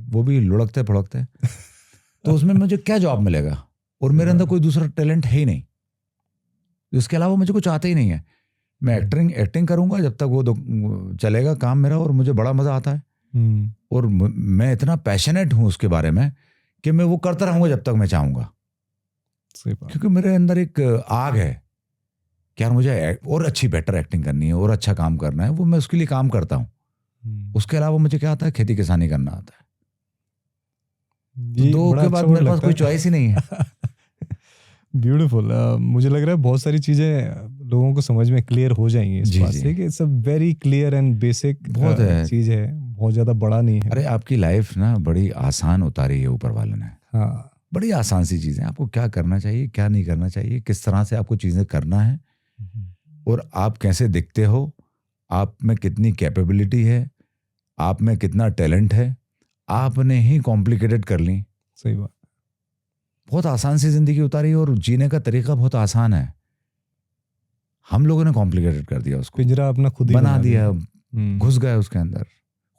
वो भी लुढ़कते फुड़कते, तो उसमें मुझे क्या जॉब मिलेगा? और मेरे अंदर कोई दूसरा टैलेंट है ही नहीं, इसके अलावा मुझे कुछ आता ही नहीं है। मैं एक्टिंग करूंगा जब तक वो चलेगा काम मेरा, और मुझे बड़ा मजा आता है, और मैं इतना पैशनेट हूं उसके बारे में कि मैं वो करता रहूंगा जब तक मैं चाहूंगा। क्योंकि मेरे अंदर एक आग है कि यार मुझे और अच्छी बेटर एक्टिंग करनी है और अच्छा काम करना है, वो मैं उसके लिए काम करता हूँ। उसके अलावा मुझे क्या आता है? खेती किसानी करना आता है। तो 2 के बाद मेरे पास कोई चॉइस ही नहीं है। ब्यूटीफुल। मुझे लग रहा है बहुत सारी चीजें लोगों को समझ में क्लियर हो जाएंगी इस बात से कि it's a very clear and basic बहुत चीज है, बहुत ज्यादा बड़ा नहीं है। अरे आपकी लाइफ ना बड़ी आसान उतारी है ऊपर वाले ने। हाँ, बड़ी आसान सी चीज़ें, आपको क्या करना चाहिए, क्या नहीं करना चाहिए, किस तरह से आपको चीज़ें करना है, और आप कैसे दिखते हो, आप में कितनी कैपेबिलिटी है, आप में कितना टैलेंट है, आपने ही कॉम्प्लिकेटेड कर ली। सही बात। बहुत आसान सी जिंदगी उतारी और जीने का तरीका बहुत आसान है, हम लोगों ने कॉम्प्लिकेटेड कर दिया उसको, पिंजरा अपना खुद ही बना दिया, हम्म। घुस गए उसके अंदर,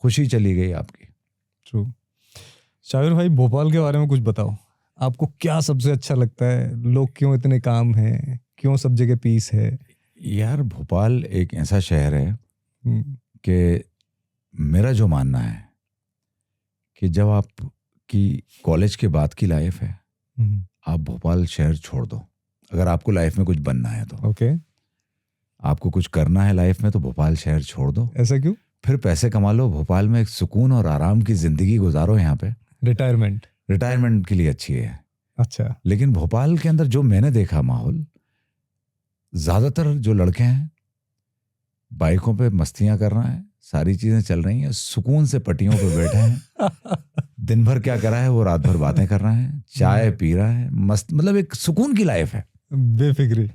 खुशी चली गई आपकी। ट्रू। शाबिर भाई, भोपाल के बारे में कुछ बताओ, आपको क्या सबसे अच्छा लगता है, लोग क्यों इतने काम हैं, क्यों सब जगह पीस है? यार भोपाल एक ऐसा शहर है हम्म, कि मेरा जो मानना है कि जब आप की कॉलेज के बाद की लाइफ है, आप भोपाल शहर छोड़ दो। अगर आपको लाइफ में कुछ बनना है तो, ओके, आपको कुछ करना है लाइफ में तो भोपाल शहर छोड़ दो। ऐसा क्यों? फिर पैसे कमा लो, भोपाल में एक सुकून और आराम की जिंदगी गुजारो। यहाँ पे रिटायरमेंट के लिए अच्छी है। अच्छा। लेकिन भोपाल के अंदर जो मैंने देखा माहौल, ज्यादातर जो लड़के हैं बाइकों पे मस्तियां कर रहे हैं, सारी चीजें चल रही हैं, सुकून से पटियों पे बैठे हैं, दिन भर क्या कर रहा है वो रात भर बातें कर रहा है, चाय पी रहा है, मस्त, मतलब एक सुकून की लाइफ है, बेफिक्री।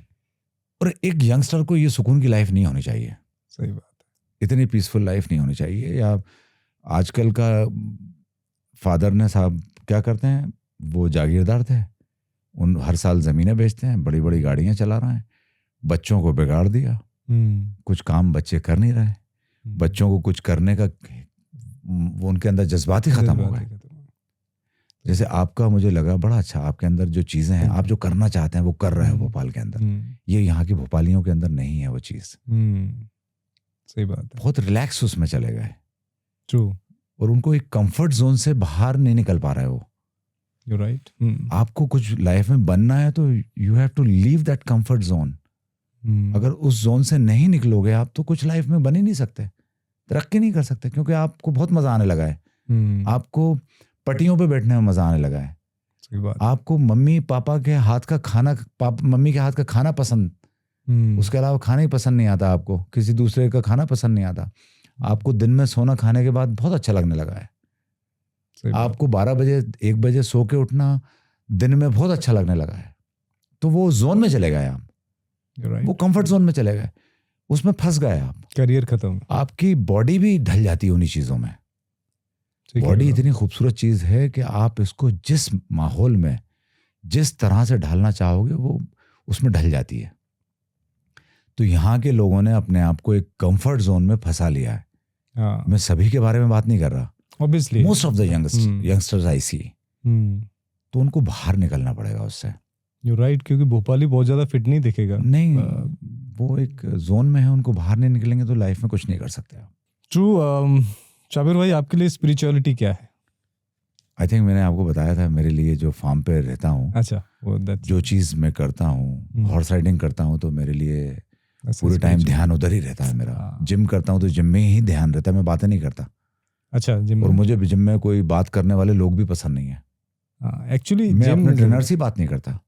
और एक यंगस्टर को ये सुकून की लाइफ नहीं होनी चाहिए। सही बात है। इतनी पीसफुल लाइफ नहीं होनी चाहिए। या आजकल का फादर ने साहब क्या करते हैं, वो जागीरदार थे, उन हर साल ज़मीनें बेचते हैं, बड़ी बड़ी गाड़ियां चला रहे हैं, बच्चों को बिगाड़ दिया, कुछ काम बच्चे कर नहीं रहे, बच्चों को कुछ करने का वो उनके अंदर जज्बात ही खत्म हो गए। जैसे आपका मुझे लगा बड़ा अच्छा, आपके अंदर जो चीज़ें हैं, आप जो करना चाहते हैं वो कर रहे हो भोपाल के अंदर, ये यहाँ की भोपालियों के अंदर नहीं है वो चीज़। सही बात है। बहुत रिलैक्स उसमें चले गए। ट्रू। और उनको एक कंफर्ट जोन से बाहर नहीं निकल पा रहे हो। You right. आपको कुछ लाइफ में बनना है तो you have to leave that comfort zone. अगर उस जोन से नहीं निकलोगे आप तो कुछ लाइफ में बन ही नहीं सकते, तरक्की नहीं कर सकते, क्योंकि आपको बहुत मजा आने लगा है, आपको पटियों पे बैठने में मजा आने लगा है, सही बात। आपको मम्मी पापा के हाथ का खाना, मम्मी के हाथ का खाना पसंद, उसके अलावा खाना ही पसंद नहीं आता, आपको किसी दूसरे का खाना पसंद नहीं आता, आपको दिन में सोना खाने के बाद बहुत अच्छा लगने लगा है, आपको 12 बजे 1 बजे सो के उठना दिन में बहुत अच्छा लगने लगा है, तो वो जोन में चले गए आप, वो कंफर्ट जोन में चले गए, उसमें फंस गए आप, करियर खत्म। आपकी बॉडी भी ढल जाती है उन्हीं चीजों में। बॉडी इतनी खूबसूरत चीज है कि आप इसको जिस माहौल में जिस तरह से ढालना चाहोगे वो उसमें ढल जाती है। तो यहाँ के लोगों ने अपने आप को एक कंफर्ट जोन में फंसा लिया है। मैं सभी के बारे में बात नहीं कर रहा, obviously most of the youngsters I see, तो उनको बाहर निकलना पड़ेगा उससे। यू राइट, क्योंकि भोपाली बहुत ज्यादा फिट नहीं दिखेगा। नहीं, वो एक जोन में है, उनको बाहर नहीं निकलेंगे तो लाइफ में कुछ नहीं कर सकते आप। ट्रू। शाबिर भाई, आपके लिए स्पिरिचुअलिटी क्या है? आई थिंक मैंने आपको बताया था, मेरे लिए जो फार्म पे रहता हूँ, अच्छा, जो चीज़ मैं करता हूँ, हॉर्स राइडिंग करता हूँ, तो मेरे लिए पूरे टाइम ध्यान उधर ही रहता है मेरा। जिम करता हूँ तो जिम में ही ध्यान रहता है, मैं बातें नहीं करता। अच्छा, जिम। और मुझे जिम में कोई बात करने वाले लोग भी पसंद नहीं है। एक्चुअली मैं अपने ट्रेनर से बात नहीं करता।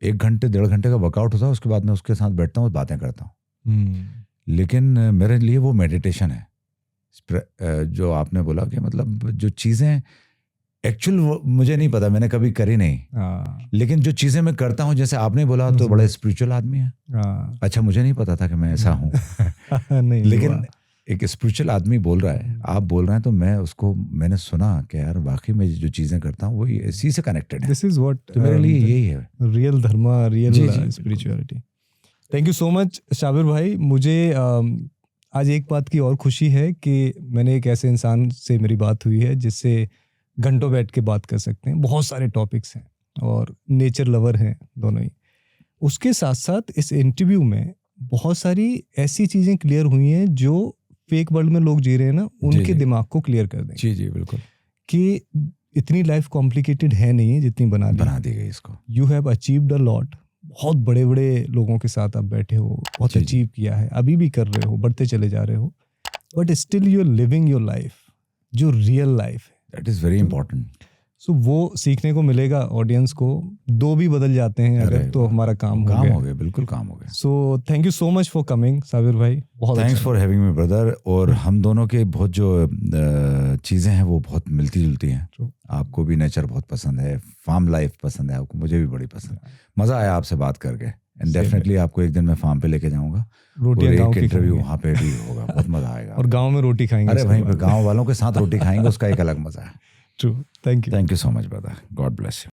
1 घंटे 1.5 घंटे का वर्कआउट होता है, उसके बाद मैं उसके साथ बैठता हूँ, बातें करता हूँ। लेकिन मेरे लिए वो मेडिटेशन है। जो आपने बोला कि मतलब जो चीज़ें एक्चुअल मुझे नहीं पता, मैंने कभी करी नहीं, लेकिन जो चीज़ें मैं करता हूँ, जैसे आपने बोला तो बड़े स्पिरिचुअल आदमी है। अच्छा, मुझे नहीं पता था कि मैं ऐसा हूँ। लेकिन एक स्पिरिचुअल आदमी बोल रहा है, आप बोल रहे हैं, तो मैं उसको मैंने सुना कि यार वाकई में जो चीज़ें करता हूँ वो इसी से कनेक्टेड है। दिस इज व्हाट, तो मेरे लिए यही है real Dharma, real spirituality. Thank you so much Shabir भाई। मुझे आज एक बात की और खुशी है कि मैंने एक ऐसे इंसान से मेरी बात हुई है जिससे घंटों बैठ के बात कर सकते हैं। बहुत सारे टॉपिक्स हैं और नेचर लवर हैं दोनों ही। उसके साथ साथ इस इंटरव्यू में बहुत सारी ऐसी चीज़ें क्लियर हुई हैं जो फेक वर्ल्ड में लोग जी रहे हैं ना, उनके दिमाग को क्लियर कर देंगे। जी बिल्कुल, कि इतनी लाइफ कॉम्प्लिकेटेड है नहीं है जितनी बना दी गई इसको। You have achieved a lot. बहुत बड़े बड़े लोगों के साथ आप बैठे हो, बहुत अचीव किया है, अभी भी कर रहे हो, बढ़ते चले जा रहे हो, but still you are living your life, जो रियल लाइफ है। That is very important. So वो सीखने को मिलेगा ऑडियंस को. 2 भी बदल जाते हैं अरे अगर, तो हमारा काम हो काम गया. हो गया, बिल्कुल काम हो गया. So thank you so much for coming Sabir भाई. बहुत थैंक्स अच्छा. For having me brother. और हम दोनों के बहुत जो चीज़ें हैं वो बहुत मिलती जुलती हैं. True. आपको भी नेचर बहुत पसंद है, फार्म लाइफ पसंद है आपको, मुझे भी बड़ी पसंद है. मज़ा आया आपसे बात करके. एंड डेफिनेटली आपको एक दिन मैं फार्म पे लेके जाऊंगा. रोटियां और गाँव एक की इंटरव्यू खाएंगे. वहाँ पे भी होगा. बहुत मज़ा आएगा. और गांव में रोटी खाएंगे. अरे भाई गाँव वालों के साथ रोटी खाएंगे, उसका एक अलग मज़ा है. True. Thank you. Thank you so much brother. God bless you.